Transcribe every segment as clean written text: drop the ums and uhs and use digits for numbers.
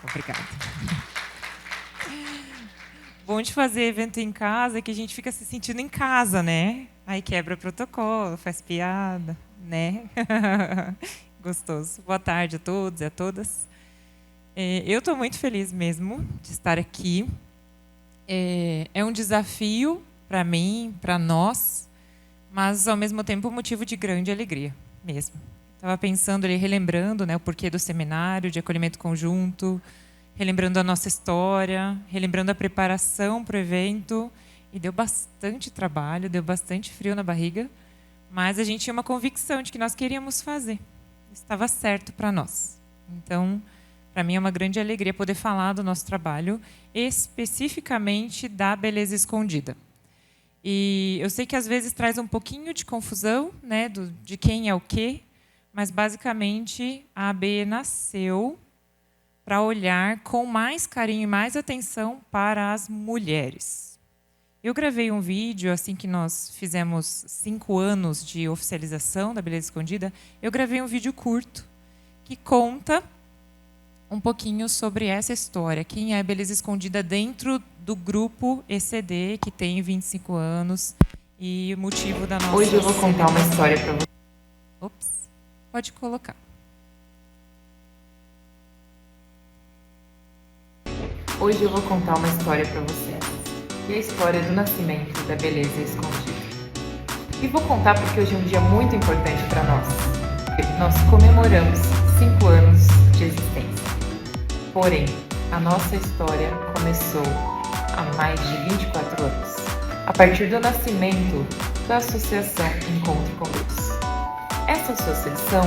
Obrigada. Bom de fazer evento em casa é que a gente fica se sentindo em casa, né? Aí quebra protocolo, faz piada, né? Gostoso. Boa tarde a todos e a todas. Eu estou muito feliz mesmo de estar aqui. É um desafio para mim, para nós, mas ao mesmo tempo um motivo de grande alegria mesmo. Estava pensando ali, relembrando, né, o porquê do seminário de acolhimento conjunto, relembrando a nossa história, relembrando a preparação para o evento, e deu bastante trabalho, deu bastante frio na barriga, mas a gente tinha uma convicção de que nós queríamos fazer. Estava certo para nós. Então, para mim é uma grande alegria poder falar do nosso trabalho, especificamente da beleza escondida. E eu sei que às vezes traz um pouquinho de confusão, né, de quem é o quê, mas basicamente a ABE nasceu para olhar com mais carinho e mais atenção para as mulheres. Eu gravei um vídeo, assim que nós fizemos 5 anos de oficialização da beleza escondida, eu gravei um vídeo curto que conta um pouquinho sobre essa história, quem é a beleza escondida dentro do grupo ECD, que tem 25 anos, e o motivo da nossa... Hoje eu vou contar uma história para você. Ops, pode colocar. Hoje eu vou contar uma história para vocês, e a história do nascimento da beleza escondida. E vou contar porque hoje é um dia muito importante para nós. Nós comemoramos 5 anos de existência. Porém, a nossa história começou há mais de 24 anos, a partir do nascimento da Associação Encontro com Deus. Essa associação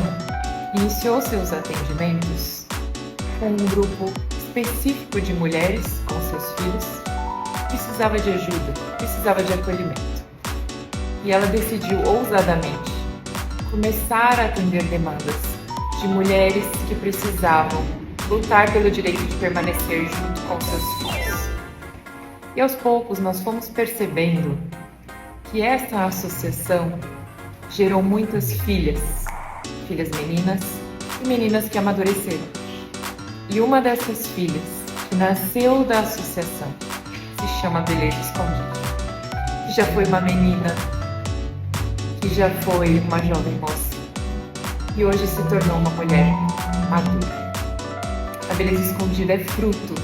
iniciou seus atendimentos com um grupo específico de mulheres com seus filhos que precisava de ajuda, precisava de acolhimento. E ela decidiu ousadamente começar a atender demandas de mulheres que precisavam lutar pelo direito de permanecer junto com seus filhos. E aos poucos nós fomos percebendo que essa associação gerou muitas filhas meninas e meninas que amadureceram. E uma dessas filhas, que nasceu da associação, se chama Beleza Escondida, que já foi uma menina, que já foi uma jovem moça, e hoje se tornou uma mulher madura. A beleza escondida é fruto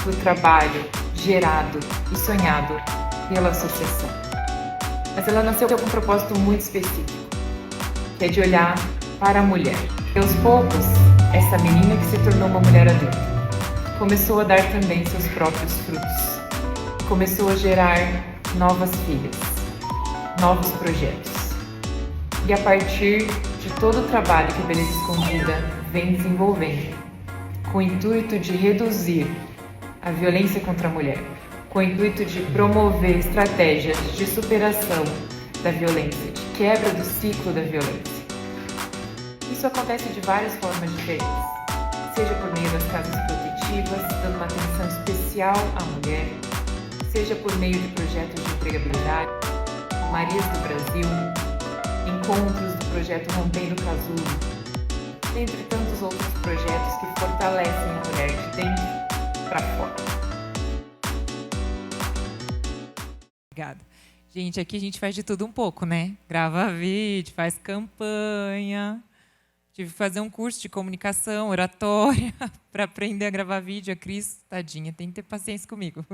do trabalho gerado e sonhado pela associação. Mas ela nasceu com um propósito muito específico, que é de olhar para a mulher. E aos poucos, essa menina que se tornou uma mulher adulta começou a dar também seus próprios frutos. Começou a gerar novas filhas, novos projetos. E a partir de todo o trabalho que a Beleza Escondida vem desenvolvendo, com o intuito de reduzir a violência contra a mulher, com o intuito de promover estratégias de superação da violência, de quebra do ciclo da violência. Isso acontece de várias formas diferentes, seja por meio das casas protetivas, dando uma atenção especial à mulher, seja por meio de projetos de empregabilidade, Marias do Brasil, encontros do projeto Rompendo o Casulo, dentre tantos outros projetos que fortalecem a mulher de dentro para fora. Obrigada. Gente, aqui a gente faz de tudo um pouco, né? Grava vídeo, faz campanha. Tive que fazer um curso de comunicação, oratória, para aprender a gravar vídeo. A Cris, tadinha, tem que ter paciência comigo.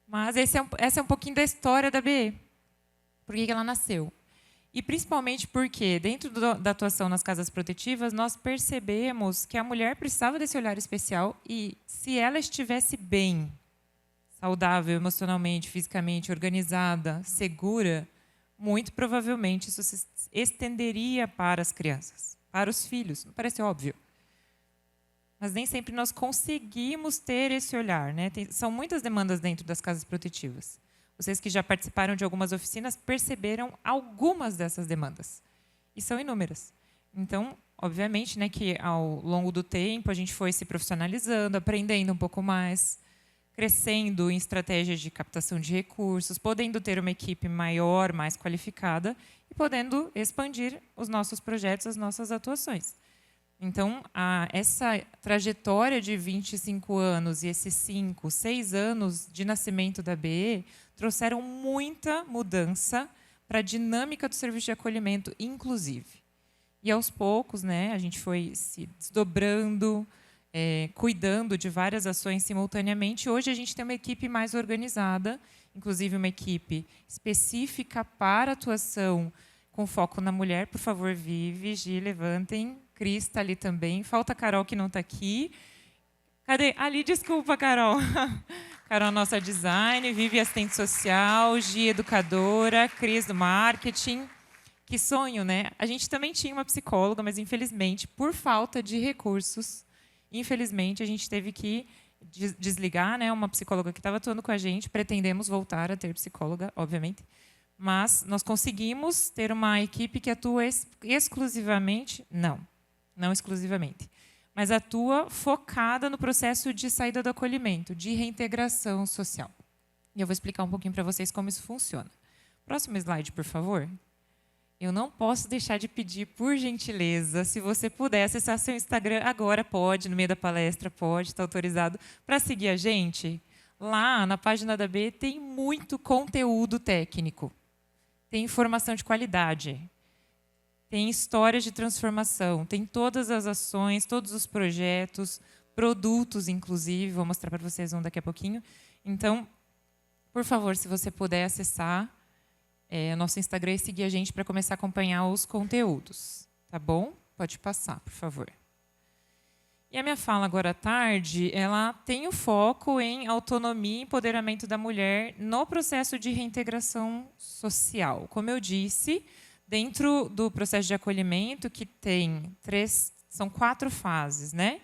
Mas essa é um pouquinho da história da BE. Por que ela nasceu? E principalmente porque, dentro da atuação nas casas protetivas, nós percebemos que a mulher precisava desse olhar especial e, se ela estivesse bem, saudável emocionalmente, fisicamente, organizada, segura, muito provavelmente isso se estenderia para as crianças, para os filhos. Não parece óbvio? Mas nem sempre nós conseguimos ter esse olhar, né? São muitas demandas dentro das casas protetivas. Vocês que já participaram de algumas oficinas perceberam algumas dessas demandas. E são inúmeras. Então, obviamente, né, que ao longo do tempo a gente foi se profissionalizando, aprendendo um pouco mais, crescendo em estratégias de captação de recursos, podendo ter uma equipe maior, mais qualificada e podendo expandir os nossos projetos, as nossas atuações. Então, essa trajetória de 25 anos e esses 5, 6 anos de nascimento da BE trouxeram muita mudança para a dinâmica do serviço de acolhimento, inclusive. E, aos poucos, né, a gente foi se desdobrando, cuidando de várias ações simultaneamente. Hoje, a gente tem uma equipe mais organizada, inclusive uma equipe específica para atuação com foco na mulher. Por favor, Vivi, Gi, levantem. Cris está ali também. Falta a Carol, que não está aqui. Cadê? Ali, desculpa, Carol. Carol, nossa design. Vivi, assistente social. Gi, educadora. Cris, do marketing. Que sonho, né? A gente também tinha uma psicóloga, mas, infelizmente, por falta de recursos, infelizmente, a gente teve que desligar, né, uma psicóloga que estava atuando com a gente. Pretendemos voltar a ter psicóloga, obviamente. Mas nós conseguimos ter uma equipe que atua exclusivamente, não exclusivamente, mas atua focada no processo de saída do acolhimento, de reintegração social. E eu vou explicar um pouquinho para vocês como isso funciona. Próximo slide, por favor. Eu não posso deixar de pedir, por gentileza, se você puder acessar seu Instagram agora, pode, no meio da palestra, pode, está autorizado, para seguir a gente. Lá, na página da B, tem muito conteúdo técnico. Tem informação de qualidade. Tem histórias de transformação. Tem todas as ações, todos os projetos, produtos, inclusive. Vou mostrar para vocês um daqui a pouquinho. Então, por favor, se você puder acessar o nosso Instagram e seguir a gente para começar a acompanhar os conteúdos. Tá bom? Pode passar, por favor. E a minha fala agora à tarde, ela tem o foco em autonomia e empoderamento da mulher no processo de reintegração social. Como eu disse, dentro do processo de acolhimento, que são 4 fases, né?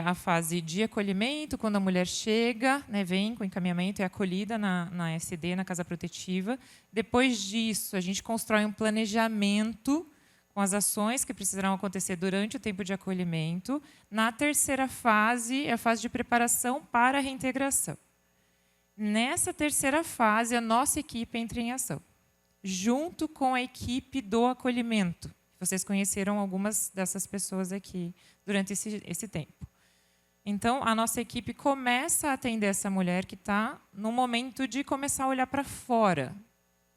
A fase de acolhimento, quando a mulher chega, né, vem com encaminhamento, é acolhida na SD, na Casa Protetiva. Depois disso, a gente constrói um planejamento com as ações que precisarão acontecer durante o tempo de acolhimento. Na terceira fase, é a fase de preparação para a reintegração. Nessa terceira fase, a nossa equipe entra em ação, junto com a equipe do acolhimento. Vocês conheceram algumas dessas pessoas aqui durante esse tempo. Então, a nossa equipe começa a atender essa mulher que está no momento de começar a olhar para fora,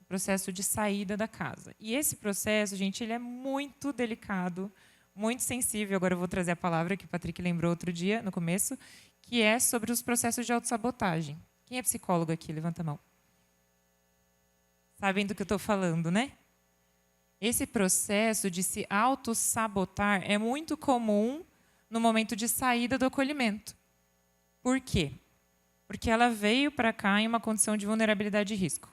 o processo de saída da casa. E esse processo, gente, ele é muito delicado, muito sensível. Agora eu vou trazer a palavra que o Patrick lembrou outro dia, no começo, que é sobre os processos de autossabotagem. Quem é psicólogo aqui? Levanta a mão. Sabem do que eu estou falando, né? Esse processo de se autossabotar é muito comum no momento de saída do acolhimento. Por quê? Porque ela veio para cá em uma condição de vulnerabilidade e risco.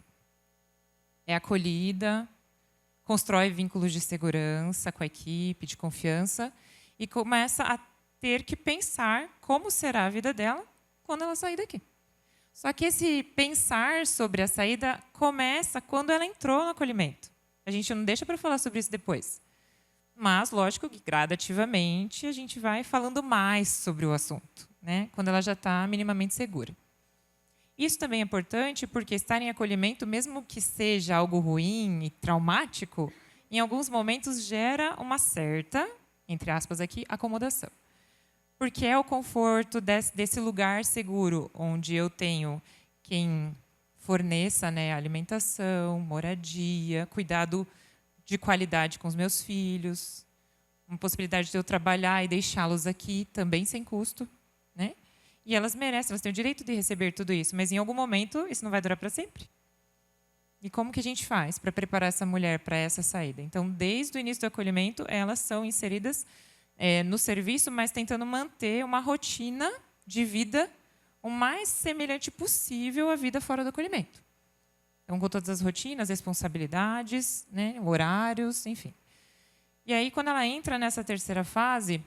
É acolhida, constrói vínculos de segurança com a equipe, de confiança, e começa a ter que pensar como será a vida dela quando ela sair daqui. Só que esse pensar sobre a saída começa quando ela entrou no acolhimento. A gente não deixa para falar sobre isso depois. Mas, lógico que, gradativamente, a gente vai falando mais sobre o assunto, né? Quando ela já está minimamente segura. Isso também é importante porque estar em acolhimento, mesmo que seja algo ruim e traumático, em alguns momentos gera uma certa, entre aspas aqui, acomodação. Porque é o conforto desse lugar seguro, onde eu tenho quem forneça, né, alimentação, moradia, cuidado de qualidade com os meus filhos, uma possibilidade de eu trabalhar e deixá-los aqui também sem custo, né? E elas merecem, elas têm o direito de receber tudo isso, mas em algum momento isso não vai durar para sempre. E como que a gente faz para preparar essa mulher para essa saída? Então, desde o início do acolhimento, elas são inseridas no serviço, mas tentando manter uma rotina de vida o mais semelhante possível à vida fora do acolhimento. Então, com todas as rotinas, responsabilidades, né, horários, enfim. E aí, quando ela entra nessa terceira fase,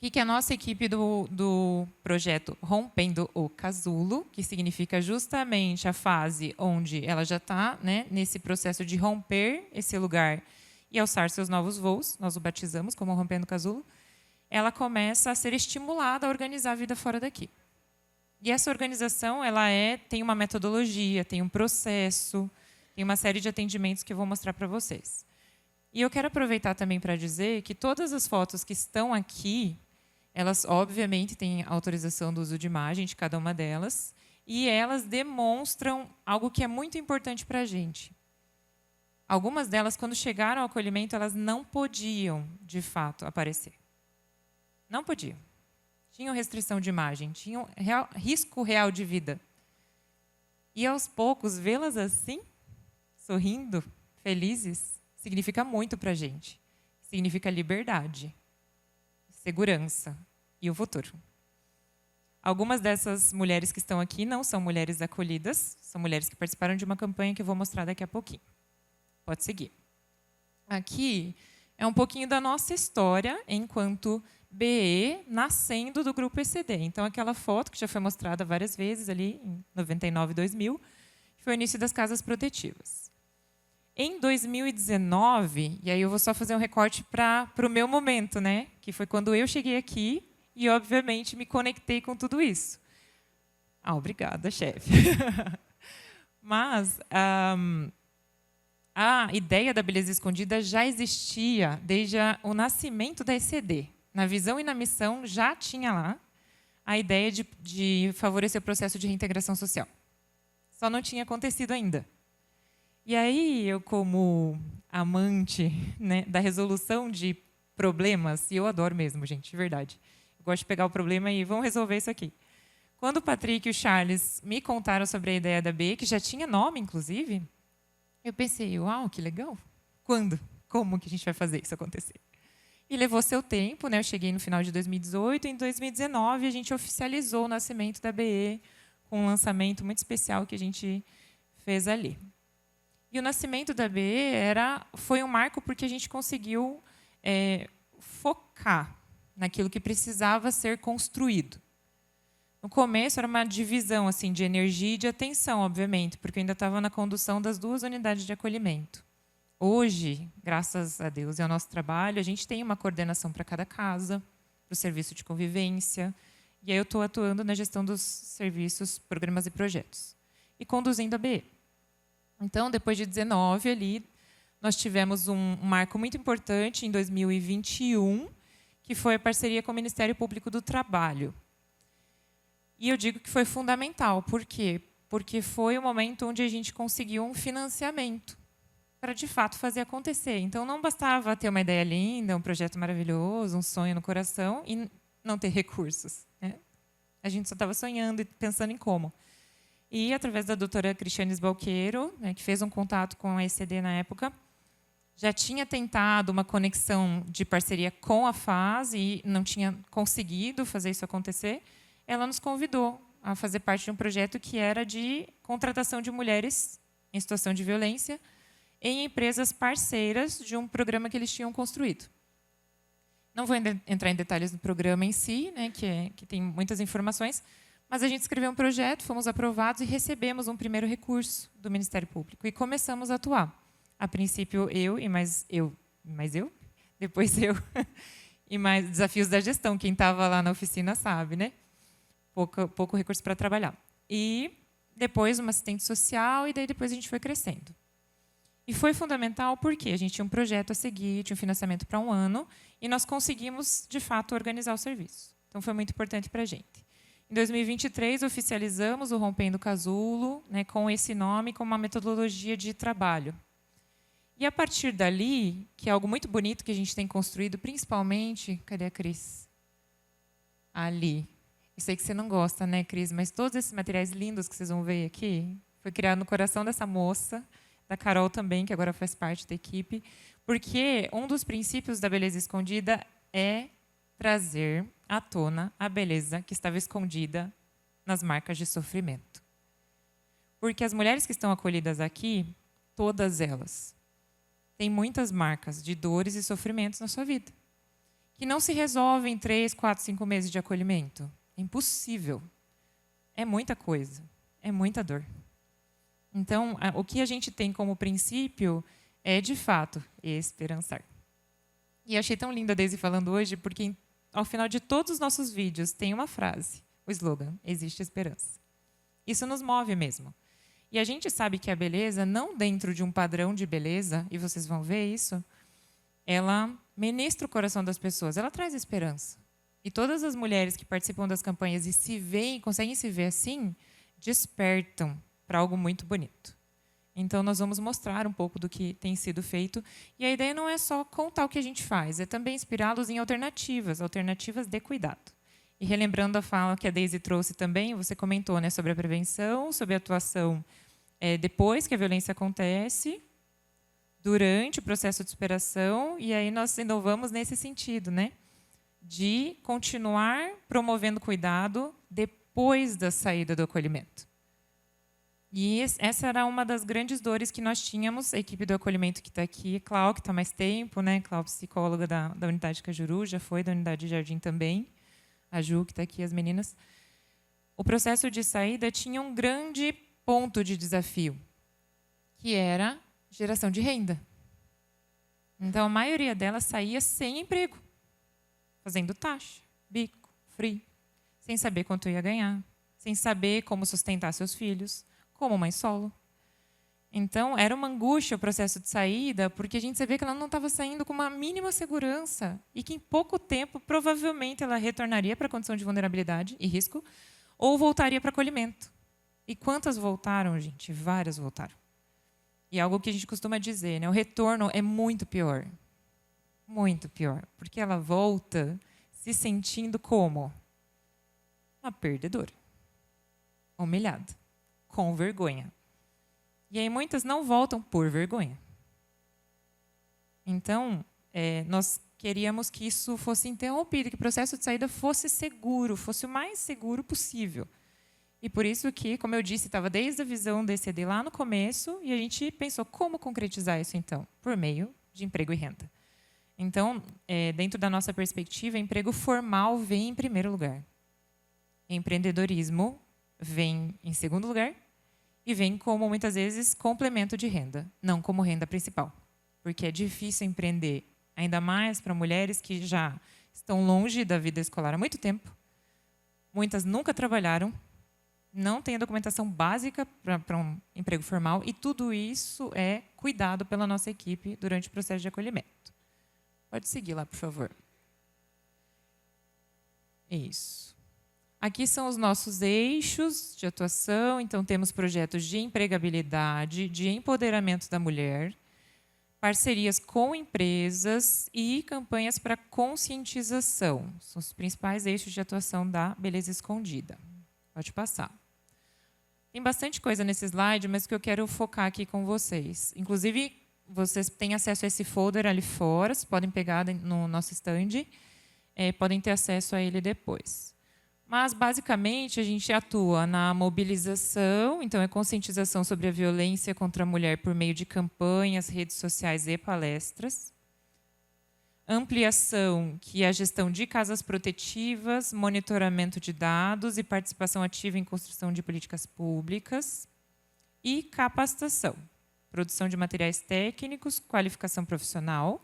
o que a nossa equipe do projeto Rompendo o Casulo, que significa justamente a fase onde ela já está, né, nesse processo de romper esse lugar e alçar seus novos voos, nós o batizamos como Rompendo o Casulo, ela começa a ser estimulada a organizar a vida fora daqui. E essa organização tem uma metodologia, tem um processo, tem uma série de atendimentos que eu vou mostrar para vocês. E eu quero aproveitar também para dizer que todas as fotos que estão aqui, elas obviamente têm autorização do uso de imagem de cada uma delas, e elas demonstram algo que é muito importante para a gente. Algumas delas, quando chegaram ao acolhimento, elas não podiam, de fato, aparecer. Não podiam. Tinham restrição de imagem, tinham risco real de vida. E, aos poucos, vê-las assim, sorrindo, felizes, significa muito para a gente. Significa liberdade, segurança e o futuro. Algumas dessas mulheres que estão aqui não são mulheres acolhidas, são mulheres que participaram de uma campanha que eu vou mostrar daqui a pouquinho. Pode seguir. Aqui é um pouquinho da nossa história enquanto BE nascendo do grupo ECD. Então, aquela foto que já foi mostrada várias vezes ali em 99 e 2000, foi o início das casas protetivas. Em 2019, e aí eu vou só fazer um recorte para o meu momento, né? Que foi quando eu cheguei aqui e, obviamente, me conectei com tudo isso. Obrigada, chefe. Mas a ideia da beleza escondida já existia desde o nascimento da ECD. Na visão e na missão já tinha lá a ideia de favorecer o processo de reintegração social. Só não tinha acontecido ainda. E aí, eu, como amante, né, da resolução de problemas, e eu adoro mesmo, gente, de verdade. Eu gosto de pegar o problema e vamos resolver isso aqui. Quando o Patrick e o Charles me contaram sobre a ideia da BE, que já tinha nome, inclusive, eu pensei, uau, que legal. Quando? Como que a gente vai fazer isso acontecer? E levou seu tempo, né? Eu cheguei no final de 2018, e em 2019 a gente oficializou o nascimento da BE com um lançamento muito especial que a gente fez ali. E o nascimento da BE foi um marco porque a gente conseguiu focar naquilo que precisava ser construído. No começo era uma divisão assim de energia e de atenção, obviamente, porque eu ainda estava na condução das 2 unidades de acolhimento. Hoje, graças a Deus e ao nosso trabalho, a gente tem uma coordenação para cada casa, para o serviço de convivência, e aí eu estou atuando na gestão dos serviços, programas e projetos, e conduzindo a BE. Então, depois de 19 ali, nós tivemos um marco muito importante em 2021, que foi a parceria com o Ministério Público do Trabalho. E eu digo que foi fundamental. Por quê? Porque foi o momento onde a gente conseguiu um financiamento para, de fato, fazer acontecer. Então, não bastava ter uma ideia linda, um projeto maravilhoso, um sonho no coração e não ter recursos, né? A gente só estava sonhando e pensando em como. E, através da doutora Cristiane Sbalqueiro, né, que fez um contato com a ECD na época, já tinha tentado uma conexão de parceria com a FAS e não tinha conseguido fazer isso acontecer. Ela nos convidou a fazer parte de um projeto que era de contratação de mulheres em situação de violência em empresas parceiras de um programa que eles tinham construído. Não vou entrar em detalhes do programa em si, né, que tem muitas informações, mas a gente escreveu um projeto, fomos aprovados e recebemos um primeiro recurso do Ministério Público e começamos a atuar. A princípio, depois eu, e mais desafios da gestão. Quem estava lá na oficina sabe, né? Pouco recurso para trabalhar. E depois uma assistente social, e daí depois a gente foi crescendo. E foi fundamental porque a gente tinha um projeto a seguir, tinha um financiamento para 1 ano, e nós conseguimos, de fato, organizar o serviço. Então, foi muito importante para a gente. Em 2023, oficializamos o Rompendo o Casulo, né, com esse nome, com uma metodologia de trabalho. E, a partir dali, que é algo muito bonito que a gente tem construído, principalmente... Cadê a Cris? Ali. Eu sei que você não gosta, né, Cris? Mas todos esses materiais lindos que vocês vão ver aqui, foi criado no coração dessa moça, da Carol também, que agora faz parte da equipe, porque um dos princípios da beleza escondida é trazer à tona a beleza que estava escondida nas marcas de sofrimento. Porque as mulheres que estão acolhidas aqui, todas elas, têm muitas marcas de dores e sofrimentos na sua vida, que não se resolvem em 3, 4, 5 meses de acolhimento. É impossível. É muita coisa. É muita dor. Então, o que a gente tem como princípio é, de fato, esperançar. E eu achei tão linda a Daisy falando hoje, porque ao final de todos os nossos vídeos tem uma frase, o slogan, existe esperança. Isso nos move mesmo. E a gente sabe que a beleza, não dentro de um padrão de beleza, e vocês vão ver isso, ela ministra o coração das pessoas, ela traz esperança. E todas as mulheres que participam das campanhas e se veem, conseguem se ver assim, despertam para algo muito bonito. Então, nós vamos mostrar um pouco do que tem sido feito. E a ideia não é só contar o que a gente faz, é também inspirá-los em alternativas, alternativas de cuidado. E relembrando a fala que a Daisy trouxe também, você comentou, né, sobre a prevenção, sobre a atuação depois que a violência acontece, durante o processo de superação, e aí nós inovamos nesse sentido, né, de continuar promovendo cuidado depois da saída do acolhimento. E essa era uma das grandes dores que nós tínhamos, a equipe do acolhimento que está aqui, Clau, que está mais tempo, né? Clau, psicóloga da unidade Cajuru, já foi da unidade Jardim também, a Ju, que está aqui, as meninas. O processo de saída tinha um grande ponto de desafio, que era geração de renda. Então, a maioria delas saía sem emprego, fazendo taxa, bico, free, sem saber quanto ia ganhar, sem saber como sustentar seus filhos, como mãe solo. Então, era uma angústia o processo de saída, porque a gente sabia que ela não estava saindo com uma mínima segurança e que, em pouco tempo, provavelmente, ela retornaria para a condição de vulnerabilidade e risco ou voltaria para acolhimento. E quantas voltaram, gente? Várias voltaram. E algo que a gente costuma dizer, né? O retorno é muito pior. Muito pior. Porque ela volta se sentindo como? Uma perdedora. Humilhada. Com vergonha. E aí muitas não voltam por vergonha. Então, nós queríamos que isso fosse interrompido, que o processo de saída fosse seguro, fosse o mais seguro possível. E por isso que, como eu disse, estava desde a visão do ECD lá no começo, e a gente pensou como concretizar isso, então? Por meio de emprego e renda. Então, dentro da nossa perspectiva, emprego formal vem em primeiro lugar. Empreendedorismo vem em segundo lugar e vem como, muitas vezes, complemento de renda, não como renda principal. Porque é difícil empreender, ainda mais para mulheres que já estão longe da vida escolar há muito tempo. Muitas nunca trabalharam, não têm a documentação básica para um emprego formal, e tudo isso é cuidado pela nossa equipe durante o processo de acolhimento. Pode seguir lá, por favor. Isso. Aqui são os nossos eixos de atuação. Então, temos projetos de empregabilidade, de empoderamento da mulher, parcerias com empresas e campanhas para conscientização. São os principais eixos de atuação da Beleza Escondida. Pode passar. Tem bastante coisa nesse slide, mas que eu quero focar aqui com vocês. Inclusive, vocês têm acesso a esse folder ali fora, vocês podem pegar no nosso stand, podem ter acesso a ele depois. Mas, basicamente, a gente atua na mobilização, então é conscientização sobre a violência contra a mulher por meio de campanhas, redes sociais e palestras. Ampliação, que é a gestão de casas protetivas, monitoramento de dados e participação ativa em construção de políticas públicas. E capacitação, produção de materiais técnicos, qualificação profissional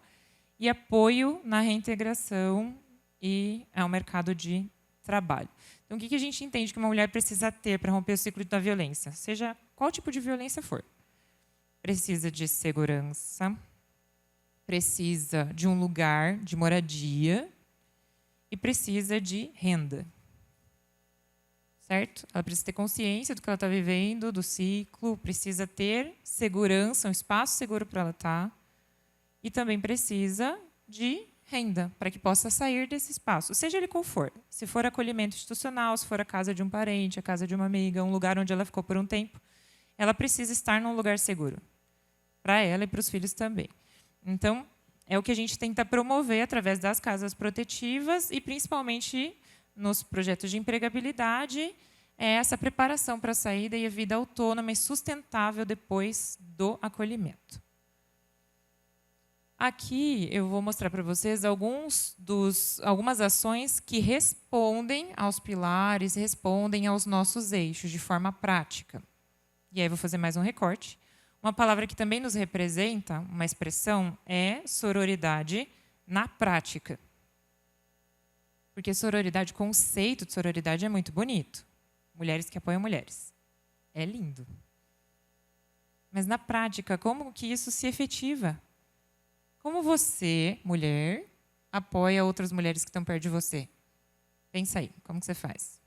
e apoio na reintegração e ao mercado de trabalho. Então, o que a gente entende que uma mulher precisa ter para romper o ciclo da violência? Seja qual tipo de violência for. Precisa de segurança, precisa de um lugar de moradia e precisa de renda. Certo? Ela precisa ter consciência do que ela está vivendo, do ciclo, precisa ter segurança, um espaço seguro para ela estar, e também precisa de renda, para que possa sair desse espaço, seja ele qual for. Se for acolhimento institucional, se for a casa de um parente, a casa de uma amiga, um lugar onde ela ficou por um tempo, ela precisa estar num lugar seguro, para ela e para os filhos também. Então, é o que a gente tenta promover através das casas protetivas e, principalmente, nos projetos de empregabilidade, é essa preparação para a saída e a vida autônoma e sustentável depois do acolhimento. Aqui eu vou mostrar para vocês algumas ações que respondem aos pilares, respondem aos nossos eixos de forma prática. E aí eu vou fazer mais um recorte. Uma palavra que também nos representa, uma expressão, é sororidade na prática. Porque sororidade, o conceito de sororidade é muito bonito. Mulheres que apoiam mulheres. É lindo. Mas na prática, como que isso se efetiva? Como você, mulher, apoia outras mulheres que estão perto de você? Pensa aí, como que você faz?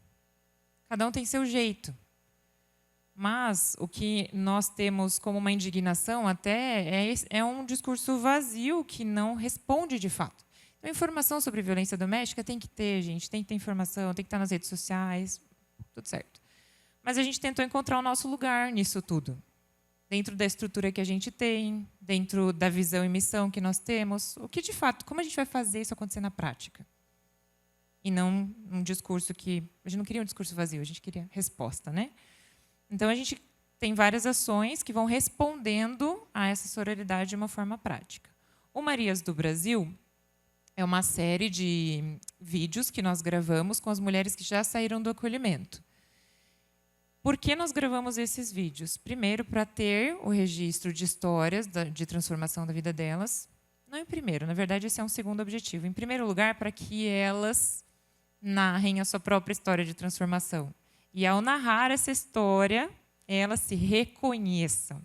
Cada um tem seu jeito. Mas o que nós temos como uma indignação até é um discurso vazio que não responde de fato. Então, informação sobre violência doméstica tem que ter, gente. Tem que ter informação, tem que estar nas redes sociais, tudo certo. Mas a gente tentou encontrar o nosso lugar nisso tudo. Dentro da estrutura que a gente tem, dentro da visão e missão que nós temos. O que, de fato, como a gente vai fazer isso acontecer na prática? E não um discurso que... A gente não queria um discurso vazio, a gente queria resposta, né? Então, a gente tem várias ações que vão respondendo a essa sororidade de uma forma prática. O Marias do Brasil é uma série de vídeos que nós gravamos com as mulheres que já saíram do acolhimento. Por que nós gravamos esses vídeos? Primeiro, para ter o registro de histórias de transformação da vida delas. Não em primeiro, na verdade, esse é um segundo objetivo. Em primeiro lugar, para que elas narrem a sua própria história de transformação. E, ao narrar essa história, elas se reconheçam.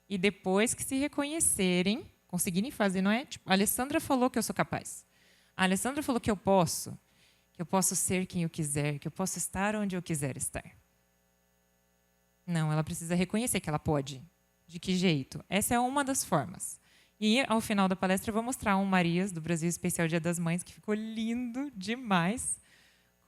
E depois que se reconhecerem, conseguirem fazer, não é? Tipo, a Alessandra falou que eu sou capaz. A Alessandra falou que eu posso ser quem eu quiser, que eu posso estar onde eu quiser estar. Não, ela precisa reconhecer que ela pode. De que jeito? Essa é uma das formas. E, ao final da palestra, eu vou mostrar um Marias do Brasil Especial Dia das Mães, que ficou lindo demais,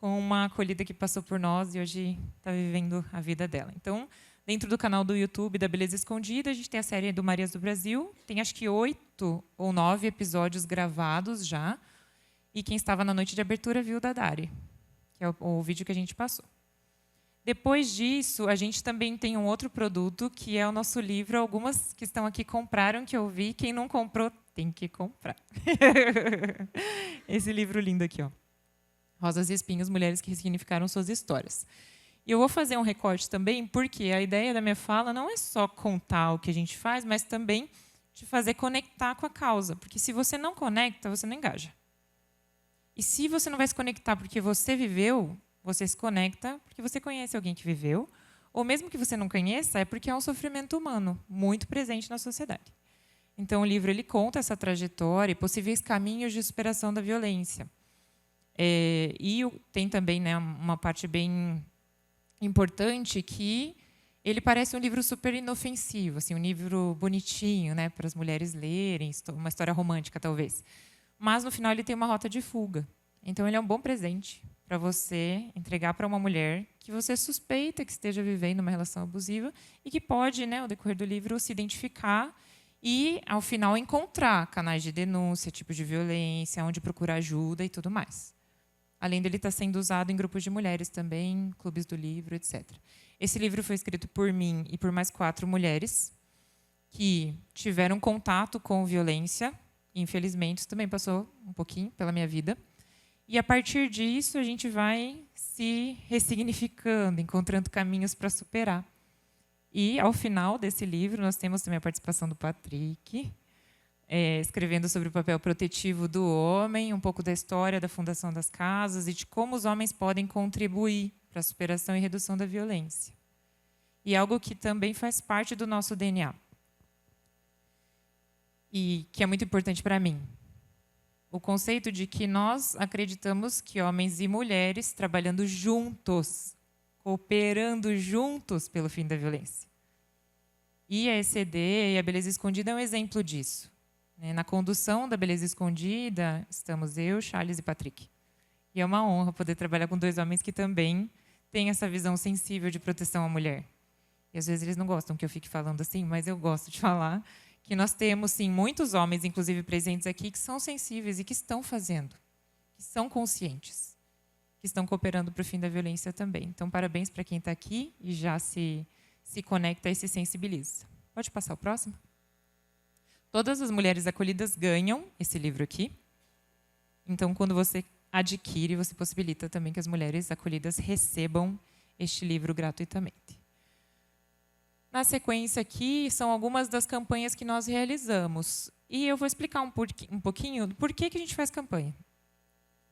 com uma acolhida que passou por nós e hoje está vivendo a vida dela. Então, dentro do canal do YouTube da Beleza Escondida, a gente tem a série do Marias do Brasil. Tem, acho que, 8 ou 9 episódios gravados já. E quem estava na noite de abertura viu o da Dari, que é o vídeo que a gente passou. Depois disso, a gente também tem um outro produto, que é o nosso livro. Algumas que estão aqui compraram, que eu vi. Quem não comprou, tem que comprar. Esse livro lindo aqui, ó. Rosas e Espinhos, Mulheres que Ressignificaram Suas Histórias. E eu vou fazer um recorte também, porque a ideia da minha fala não é só contar o que a gente faz, mas também te fazer conectar com a causa. Porque se você não conecta, você não engaja. E se você não vai se conectar porque você viveu, você se conecta porque você conhece alguém que viveu, ou mesmo que você não conheça, é porque é um sofrimento humano muito presente na sociedade. Então, o livro ele conta essa trajetória e possíveis caminhos de superação da violência. E tem também, né, uma parte bem importante que ele parece um livro super inofensivo, assim, um livro bonitinho, né, para as mulheres lerem, uma história romântica, talvez. Mas, no final, ele tem uma rota de fuga. Então, ele é um bom presente para você entregar para uma mulher que você suspeita que esteja vivendo uma relação abusiva e que pode, né, ao decorrer do livro, se identificar e, ao final, encontrar canais de denúncia, tipos de violência, onde procurar ajuda e tudo mais. Além dele estar sendo usado em grupos de mulheres também, clubes do livro, etc. Esse livro foi escrito por mim e por mais 4 mulheres que tiveram contato com violência. Infelizmente, isso também passou um pouquinho pela minha vida. E, a partir disso, a gente vai se ressignificando, encontrando caminhos para superar. E, ao final desse livro, nós temos também a participação do Patrick, escrevendo sobre o papel protetivo do homem, um pouco da história da fundação das casas e de como os homens podem contribuir para a superação e redução da violência. E algo que também faz parte do nosso DNA. E que é muito importante para mim. O conceito de que nós acreditamos que homens e mulheres trabalhando juntos, cooperando juntos pelo fim da violência. E a ECD e a Beleza Escondida é um exemplo disso. Na condução da Beleza Escondida, estamos eu, Charles e Patrick. E é uma honra poder trabalhar com 2 homens que também têm essa visão sensível de proteção à mulher. E às vezes eles não gostam que eu fique falando assim, mas eu gosto de falar que nós temos, sim, muitos homens, inclusive presentes aqui, que são sensíveis e que estão fazendo, que são conscientes, que estão cooperando para o fim da violência também. Então, parabéns para quem está aqui e já se conecta e se sensibiliza. Pode passar o próximo? Todas as mulheres acolhidas ganham esse livro aqui. Então, quando você adquire, você possibilita também que as mulheres acolhidas recebam este livro gratuitamente. Na sequência aqui, são algumas das campanhas que nós realizamos. E eu vou explicar um pouquinho do porquê que a gente faz campanha.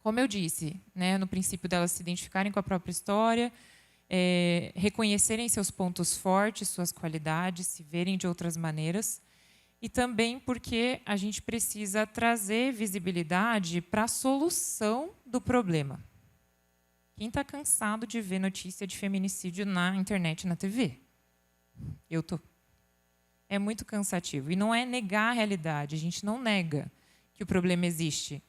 Como eu disse, né, no princípio delas se identificarem com a própria história, reconhecerem seus pontos fortes, suas qualidades, se verem de outras maneiras. e também porque a gente precisa trazer visibilidade para a solução do problema. Quem está cansado de ver notícia de feminicídio na internet, na TV? Eu estou. É muito cansativo. E não é negar a realidade, a gente não nega que o problema existe.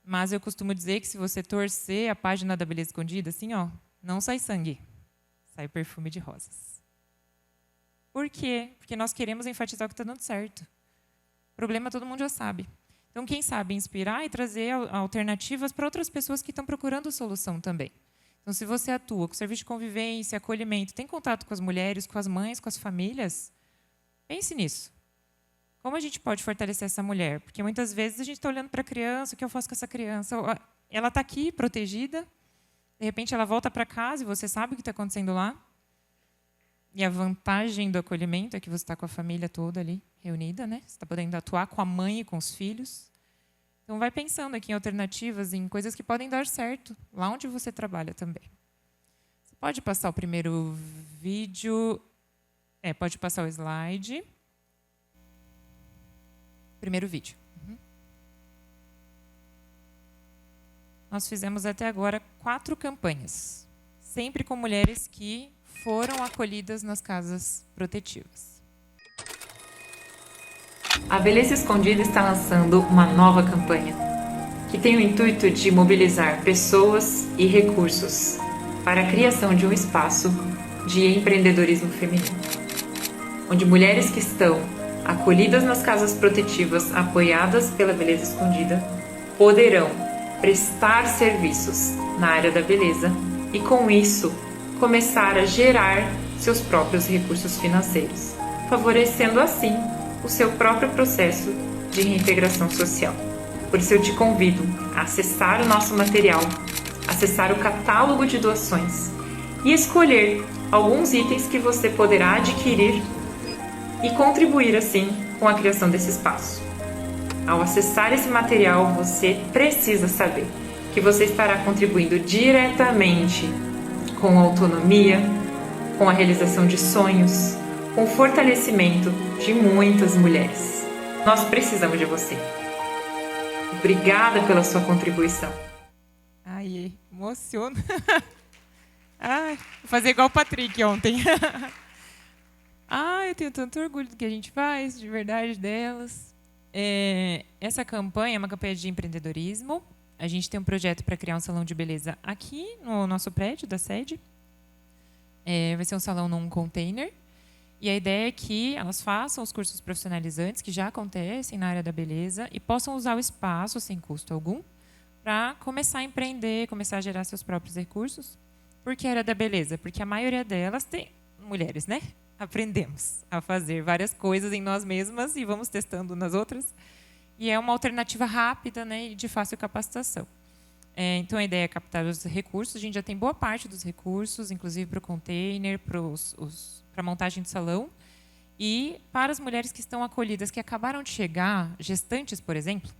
Mas eu costumo dizer que se você torcer a página da Beleza Escondida, assim, ó, não sai sangue, sai perfume de rosas. Por quê? Porque nós queremos enfatizar o que está dando certo. O problema todo mundo já sabe. Então, quem sabe inspirar e trazer alternativas para outras pessoas que estão procurando solução também. Então, se você atua com serviço de convivência, acolhimento, tem contato com as mulheres, com as mães, com as famílias, pense nisso. Como a gente pode fortalecer essa mulher? Porque muitas vezes a gente está olhando para a criança, o que eu faço com essa criança? Ela está aqui, protegida, de repente ela volta para casa e você sabe o que está acontecendo lá. E a vantagem do acolhimento é que você está com a família toda ali, reunida, né? Você está podendo atuar com a mãe e com os filhos. Então, vai pensando aqui em alternativas, em coisas que podem dar certo, lá onde você trabalha também. Você pode passar o primeiro vídeo... pode passar o slide. Primeiro vídeo. Nós fizemos até agora 4 campanhas, sempre com mulheres que foram acolhidas nas casas protetivas. A Beleza Escondida está lançando uma nova campanha, que tem o intuito de mobilizar pessoas e recursos para a criação de um espaço de empreendedorismo feminino, onde mulheres que estão acolhidas nas casas protetivas, apoiadas pela Beleza Escondida, poderão prestar serviços na área da beleza e, com isso, começar a gerar seus próprios recursos financeiros, favorecendo assim o seu próprio processo de reintegração social. Por isso eu te convido a acessar o nosso material, acessar o catálogo de doações e escolher alguns itens que você poderá adquirir e contribuir assim com a criação desse espaço. Ao acessar esse material, você precisa saber que você estará contribuindo diretamente com autonomia, com a realização de sonhos, com o fortalecimento de muitas mulheres. Nós precisamos de você. Obrigada pela sua contribuição. Ai, emociona. Ai, vou fazer igual o Patrick ontem. Eu tenho tanto orgulho do que a gente faz, de verdade, delas. Essa campanha é uma campanha de empreendedorismo. A gente tem um projeto para criar um salão de beleza aqui no nosso prédio da sede. Vai ser um salão num container. E a ideia é que elas façam os cursos profissionalizantes, que já acontecem na área da beleza, e possam usar o espaço sem custo algum para começar a empreender, começar a gerar seus próprios recursos. Por que área da beleza? Porque a maioria delas tem mulheres, né? Aprendemos a fazer várias coisas em nós mesmas e vamos testando nas outras. E é uma alternativa rápida, né, e de fácil capacitação. Então, a ideia é captar os recursos. A gente já tem boa parte dos recursos, inclusive para o container, para a montagem do salão. E para as mulheres que estão acolhidas, que acabaram de chegar, gestantes, por exemplo,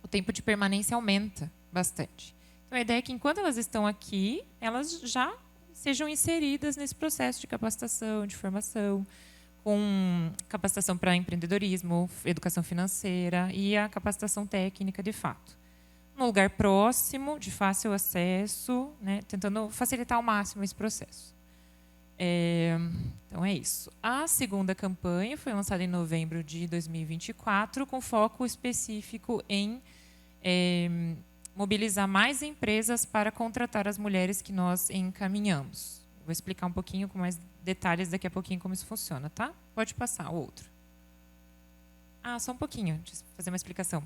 o tempo de permanência aumenta bastante. Então, a ideia é que, enquanto elas estão aqui, elas já sejam inseridas nesse processo de capacitação, de formação, com capacitação para empreendedorismo, educação financeira e a capacitação técnica de fato. Num lugar próximo, de fácil acesso, né, tentando facilitar ao máximo esse processo. Então é isso. A segunda campanha foi lançada em novembro de 2024, com foco específico em mobilizar mais empresas para contratar as mulheres que nós encaminhamos. Vou explicar um pouquinho com mais detalhes daqui a pouquinho como isso funciona, tá? Pode passar o outro. Só um pouquinho, deixa eu fazer uma explicação.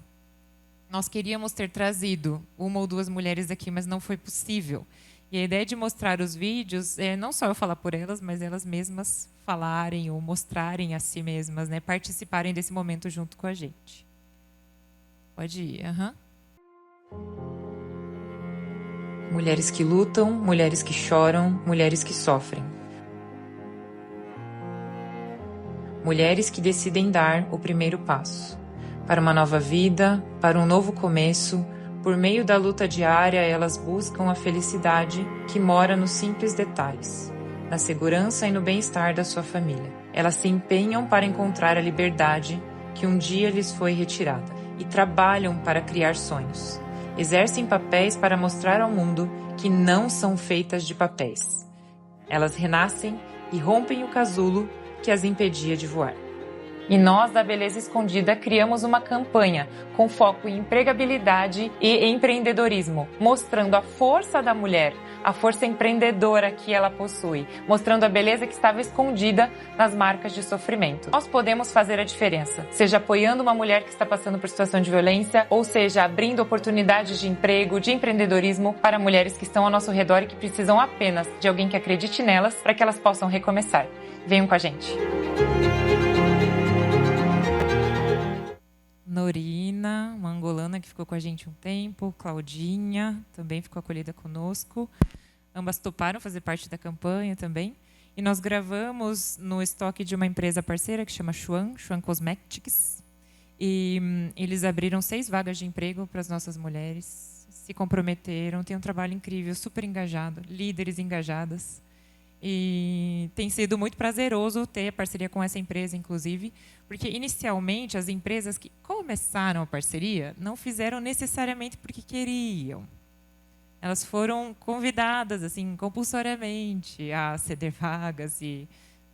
Nós queríamos ter trazido 1 ou 2 mulheres aqui, mas não foi possível. E a ideia de mostrar os vídeos é não só eu falar por elas, mas elas mesmas falarem ou mostrarem a si mesmas, né? Participarem desse momento junto com a gente. Pode ir, Mulheres que lutam, mulheres que choram, mulheres que sofrem. Mulheres que decidem dar o primeiro passo. Para uma nova vida, para um novo começo, por meio da luta diária, elas buscam a felicidade que mora nos simples detalhes, na segurança e no bem-estar da sua família. Elas se empenham para encontrar a liberdade que um dia lhes foi retirada e trabalham para criar sonhos. Exercem papéis para mostrar ao mundo que não são feitas de papéis. Elas renascem e rompem o casulo que as impedia de voar. E nós, da Beleza Escondida, criamos uma campanha com foco em empregabilidade e empreendedorismo, mostrando a força da mulher, a força empreendedora que ela possui, mostrando a beleza que estava escondida nas marcas de sofrimento. Nós podemos fazer a diferença, seja apoiando uma mulher que está passando por situação de violência, ou seja, abrindo oportunidades de emprego, de empreendedorismo para mulheres que estão ao nosso redor e que precisam apenas de alguém que acredite nelas para que elas possam recomeçar. Venham com a gente! Norina, uma angolana que ficou com a gente um tempo, Claudinha, também ficou acolhida conosco. Ambas toparam fazer parte da campanha também. E nós gravamos no estoque de uma empresa parceira que chama Chuan Cosmetics. E eles abriram 6 vagas de emprego para as nossas mulheres, se comprometeram, tem um trabalho incrível, super engajado, líderes engajadas. E tem sido muito prazeroso ter a parceria com essa empresa, inclusive, porque inicialmente as empresas que começaram a parceria não fizeram necessariamente porque queriam. Elas foram convidadas, assim, compulsoriamente a ceder vagas e,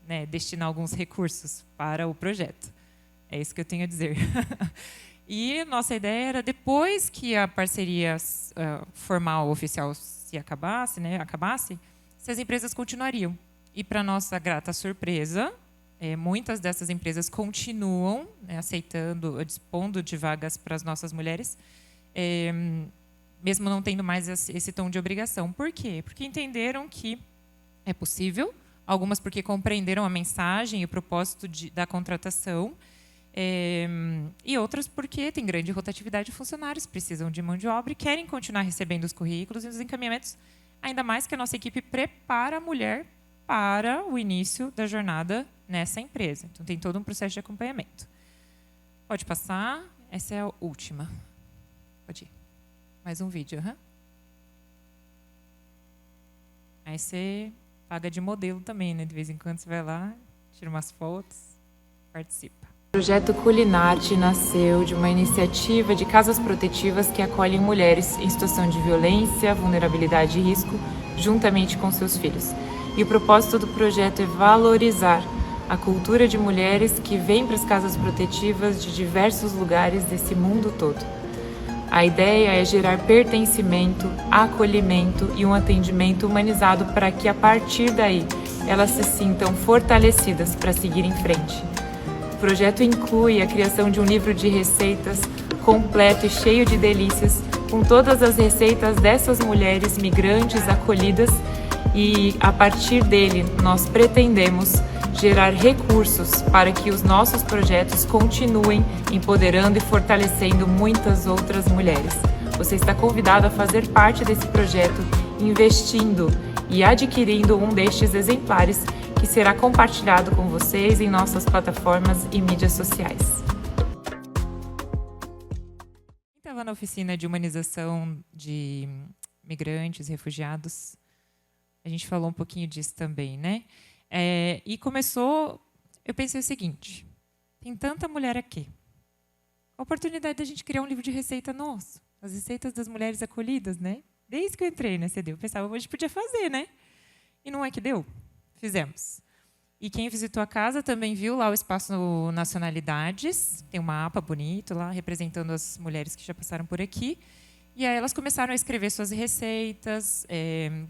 né, destinar alguns recursos para o projeto. É isso que eu tenho a dizer. E nossa ideia era, depois que a parceria formal, oficial, se acabasse, se as empresas continuariam. E, para nossa grata surpresa, muitas dessas empresas continuam, né, aceitando, dispondo de vagas para as nossas mulheres, mesmo não tendo mais esse tom de obrigação. Por quê? Porque entenderam que é possível, algumas porque compreenderam a mensagem e o propósito da contratação, e outras porque tem grande rotatividade de funcionários, precisam de mão de obra e querem continuar recebendo os currículos e os encaminhamentos, ainda mais que a nossa equipe prepara a mulher para o início da jornada nessa empresa. Então, tem todo um processo de acompanhamento. Pode passar. Essa é a última. Pode ir. Mais um vídeo. Uhum. Aí você paga de modelo também, né? De vez em quando você vai lá, tira umas fotos, participa. O projeto Culinarte nasceu de uma iniciativa de casas protetivas que acolhem mulheres em situação de violência, vulnerabilidade e risco, juntamente com seus filhos. E o propósito do projeto é valorizar a cultura de mulheres que vêm para as casas protetivas de diversos lugares desse mundo todo. A ideia é gerar pertencimento, acolhimento e um atendimento humanizado para que, a partir daí, elas se sintam fortalecidas para seguir em frente. O projeto inclui a criação de um livro de receitas completo e cheio de delícias, com todas as receitas dessas mulheres migrantes acolhidas, e a partir dele nós pretendemos gerar recursos para que os nossos projetos continuem empoderando e fortalecendo muitas outras mulheres. Você está convidado a fazer parte desse projeto, investindo e adquirindo um destes exemplares, que será compartilhado com vocês em nossas plataformas e mídias sociais. Estava na oficina de humanização de migrantes, refugiados. A gente falou um pouquinho disso também, né? E começou, eu pensei o seguinte: tem tanta mulher aqui. A oportunidade da gente criar um livro de receita nosso, as receitas das mulheres acolhidas, né? Desde que eu entrei na CD, eu pensava, hoje podia fazer, né? E não é que deu. Fizemos. E quem visitou a casa também viu lá o espaço Nacionalidades. Tem um mapa bonito lá, representando as mulheres que já passaram por aqui. E aí elas começaram a escrever suas receitas,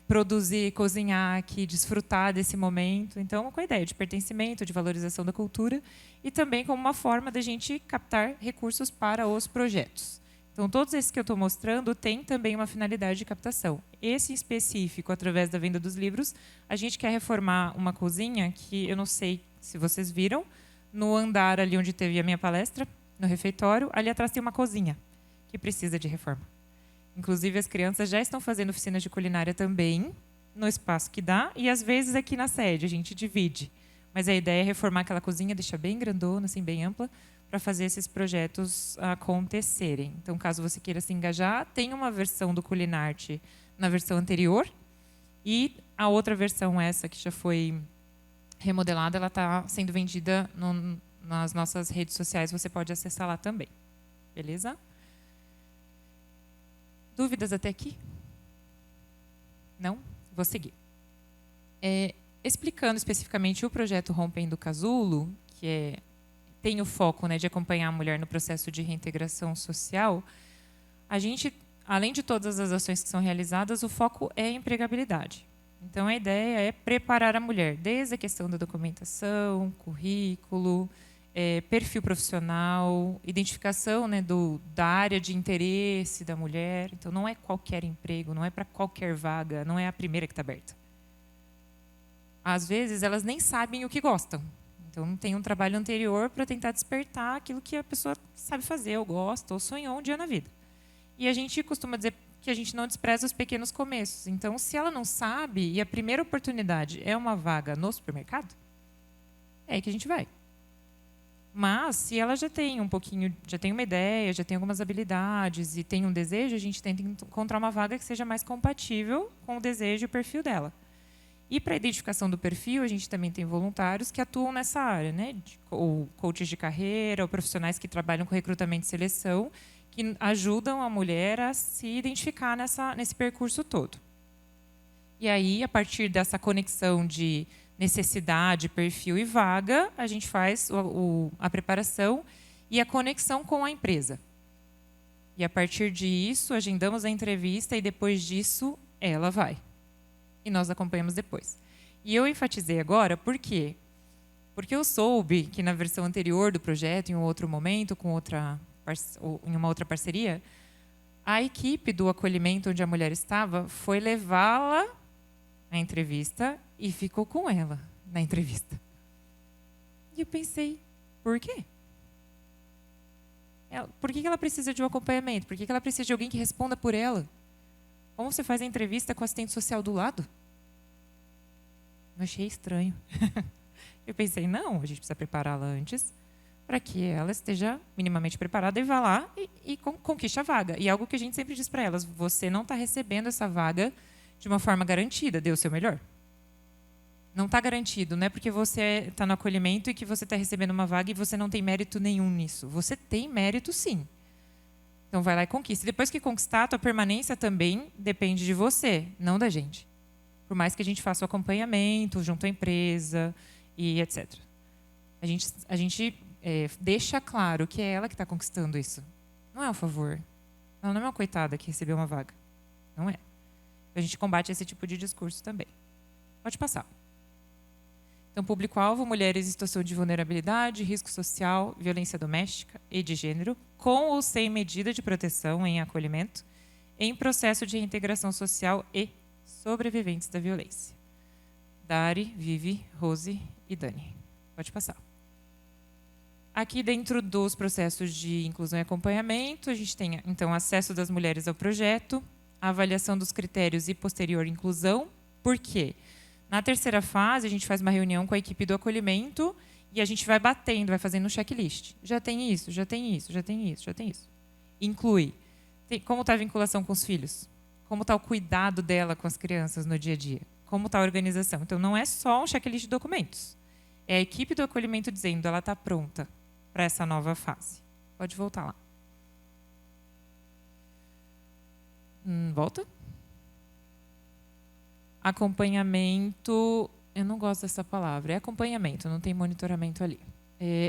produzir, cozinhar aqui, desfrutar desse momento. Então, com a ideia de pertencimento, de valorização da cultura, e também como uma forma da gente captar recursos para os projetos. Então, todos esses que eu estou mostrando têm também uma finalidade de captação. Esse em específico, através da venda dos livros, a gente quer reformar uma cozinha que, eu não sei se vocês viram, no andar ali onde teve a minha palestra, no refeitório, ali atrás tem uma cozinha que precisa de reforma. Inclusive, as crianças já estão fazendo oficinas de culinária também, no espaço que dá, e às vezes aqui na sede, a gente divide. Mas a ideia é reformar aquela cozinha, deixar bem grandona, assim, bem ampla, para fazer esses projetos acontecerem. Então, caso você queira se engajar, tem uma versão do Culinarte na versão anterior, e a outra versão, essa que já foi remodelada, ela está sendo vendida nas nossas redes sociais, você pode acessar lá também. Beleza? Dúvidas até aqui? Não? Vou seguir. Explicando especificamente o projeto Rompendo o Casulo, que tem o foco, né, de acompanhar a mulher no processo de reintegração social, a gente, além de todas as ações que são realizadas, o foco é a empregabilidade. Então, a ideia é preparar a mulher, desde a questão da documentação, currículo, perfil profissional, identificação, né, da área de interesse da mulher. Então, não é qualquer emprego, não é para qualquer vaga, não é a primeira que está aberta. Às vezes, elas nem sabem o que gostam. Então, tem um trabalho anterior para tentar despertar aquilo que a pessoa sabe fazer, ou gosta, ou sonhou um dia na vida. E a gente costuma dizer que a gente não despreza os pequenos começos. Então, se ela não sabe e a primeira oportunidade é uma vaga no supermercado, é aí que a gente vai. Mas, se ela já tem um pouquinho, já tem uma ideia, já tem algumas habilidades e tem um desejo, a gente tenta encontrar uma vaga que seja mais compatível com o desejo e o perfil dela. E para a identificação do perfil, a gente também tem voluntários que atuam nessa área, né? Ou coaches de carreira, ou profissionais que trabalham com recrutamento e seleção, que ajudam a mulher a se identificar nesse percurso todo. E aí, a partir dessa conexão de necessidade, perfil e vaga, a gente faz a preparação e a conexão com a empresa. E a partir disso, agendamos a entrevista e depois disso, ela vai. E nós acompanhamos depois. E eu enfatizei agora, por quê? Porque eu soube que na versão anterior do projeto, em um outro momento, em uma outra parceria, a equipe do acolhimento onde a mulher estava foi levá-la à entrevista e ficou com ela na entrevista. E eu pensei, por quê? Por que ela precisa de um acompanhamento? Por que ela precisa de alguém que responda por ela? Como você faz a entrevista com o assistente social do lado? Eu achei estranho. Eu pensei, não, a gente precisa prepará-la antes para que ela esteja minimamente preparada e vá lá e conquiste a vaga. E algo que a gente sempre diz para elas, você não está recebendo essa vaga de uma forma garantida, dê o seu melhor. Não está garantido, não é porque você está no acolhimento e que você está recebendo uma vaga e você não tem mérito nenhum nisso. Você tem mérito, sim. Então, vai lá e conquista. E depois que conquistar, a tua permanência também depende de você, não da gente. Por mais que a gente faça o acompanhamento junto à empresa e etc. A gente deixa claro que é ela que está conquistando isso. Não é um favor. Ela não é uma coitada que recebeu uma vaga. Não é. A gente combate esse tipo de discurso também. Pode passar. Então, público-alvo, mulheres em situação de vulnerabilidade, risco social, violência doméstica e de gênero, com ou sem medida de proteção em acolhimento, em processo de reintegração social e sobreviventes da violência. Dari, Vivi, Rose e Dani. Pode passar. Aqui dentro dos processos de inclusão e acompanhamento, a gente tem, então, acesso das mulheres ao projeto, a avaliação dos critérios e posterior inclusão. Por quê? Na terceira fase, a gente faz uma reunião com a equipe do acolhimento e a gente vai batendo, vai fazendo um checklist. Já tem isso, já tem isso, já tem isso, já tem isso. Inclui como está a vinculação com os filhos, como está o cuidado dela com as crianças no dia a dia, como está a organização. Então, não é só um checklist de documentos. É a equipe do acolhimento dizendo ela está pronta para essa nova fase. Pode voltar lá. Volta. Acompanhamento, eu não gosto dessa palavra, é acompanhamento, não tem monitoramento ali.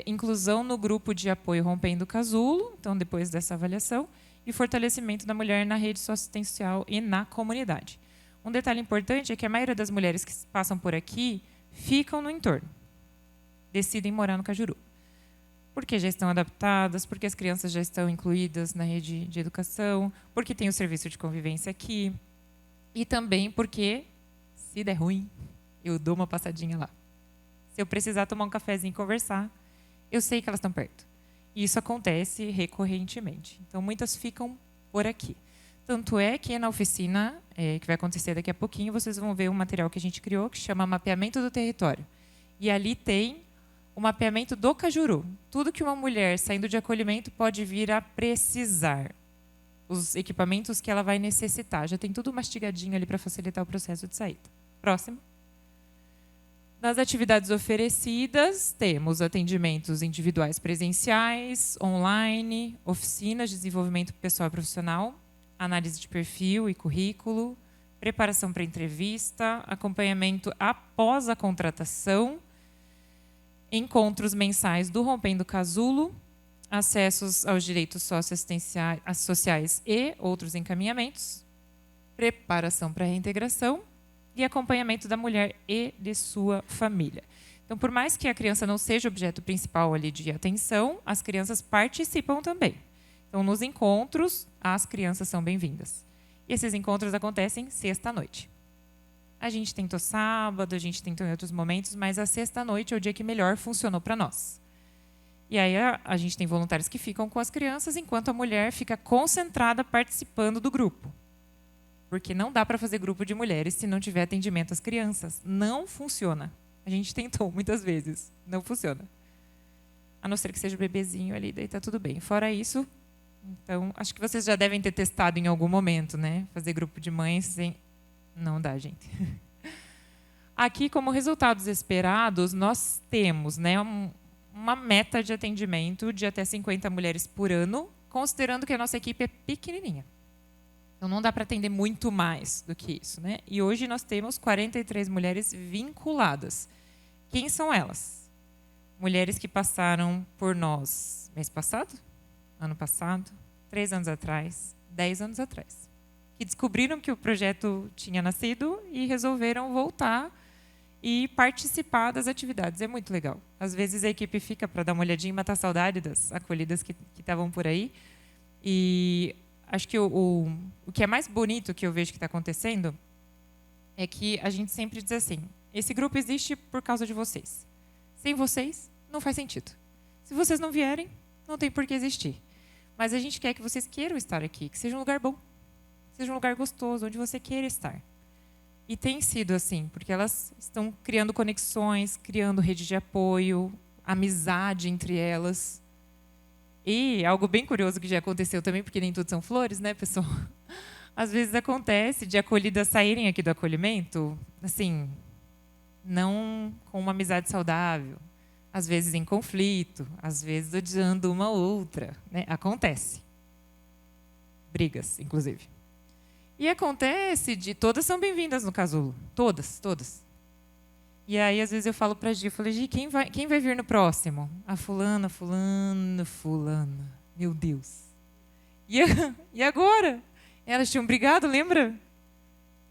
Inclusão no grupo de apoio Rompendo o Casulo, então depois dessa avaliação, e fortalecimento da mulher na rede socioassistencial e na comunidade. Um detalhe importante é que a maioria das mulheres que passam por aqui ficam no entorno, decidem morar no Cajuru. Porque já estão adaptadas, porque as crianças já estão incluídas na rede de educação, porque tem o serviço de convivência aqui, e também porque, se der ruim, eu dou uma passadinha lá. Se eu precisar tomar um cafezinho e conversar, eu sei que elas estão perto. E isso acontece recorrentemente. Então, muitas ficam por aqui. Tanto é que na oficina, que vai acontecer daqui a pouquinho, vocês vão ver um material que a gente criou, que chama Mapeamento do Território. E ali tem o mapeamento do Cajuru. Tudo que uma mulher saindo de acolhimento pode vir a precisar. Os equipamentos que ela vai necessitar. Já tem tudo mastigadinho ali para facilitar o processo de saída. Próximo. Nas atividades oferecidas, temos atendimentos individuais presenciais, online, oficinas de desenvolvimento pessoal e profissional, análise de perfil e currículo, preparação para entrevista, acompanhamento após a contratação, encontros mensais do Rompendo Casulo, acessos aos direitos sociais e outros encaminhamentos, preparação para a reintegração e acompanhamento da mulher e de sua família. Então, por mais que a criança não seja o objeto principal ali de atenção, as crianças participam também. Então, nos encontros, as crianças são bem-vindas. E esses encontros acontecem sexta-noite. A gente tentou sábado, a gente tentou em outros momentos, mas a sexta-noite é o dia que melhor funcionou para nós. E aí a gente tem voluntários que ficam com as crianças, enquanto a mulher fica concentrada participando do grupo. Porque não dá para fazer grupo de mulheres se não tiver atendimento às crianças. Não funciona. A gente tentou muitas vezes. Não funciona. A não ser que seja o bebezinho ali, daí está tudo bem. Fora isso, então, acho que vocês já devem ter testado em algum momento, né? Fazer grupo de mães sem... Não dá, gente. Aqui, como resultados esperados, nós temos, né, uma meta de atendimento de até 50 mulheres por ano, considerando que a nossa equipe é pequenininha. Então, não dá para atender muito mais do que isso, né? E hoje nós temos 43 mulheres vinculadas. Quem são elas? Mulheres que passaram por nós mês passado, ano passado, 3 anos atrás, 10 anos atrás. Que descobriram que o projeto tinha nascido e resolveram voltar e participar das atividades. É muito legal. Às vezes a equipe fica para dar uma olhadinha e matar saudade das acolhidas que estavam por aí. E acho que o que é mais bonito que eu vejo que está acontecendo é que a gente sempre diz assim, esse grupo existe por causa de vocês. Sem vocês, não faz sentido. Se vocês não vierem, não tem por que existir. Mas a gente quer que vocês queiram estar aqui, que seja um lugar bom, que seja um lugar gostoso, onde você queira estar. E tem sido assim, porque elas estão criando conexões, criando rede de apoio, amizade entre elas. E algo bem curioso que já aconteceu também, porque nem tudo são flores, né, pessoal? Às vezes acontece de acolhidas saírem aqui do acolhimento, assim, não com uma amizade saudável, às vezes em conflito, às vezes odiando uma outra, né? Acontece. Brigas, inclusive. E acontece de... Todas são bem-vindas no casulo. Todas, todas. E aí, às vezes, eu falo para a Gi, eu falei, Gi, quem vai vir no próximo? A fulana, fulana, fulana. Meu Deus. E agora? Elas tinham brigado, lembra?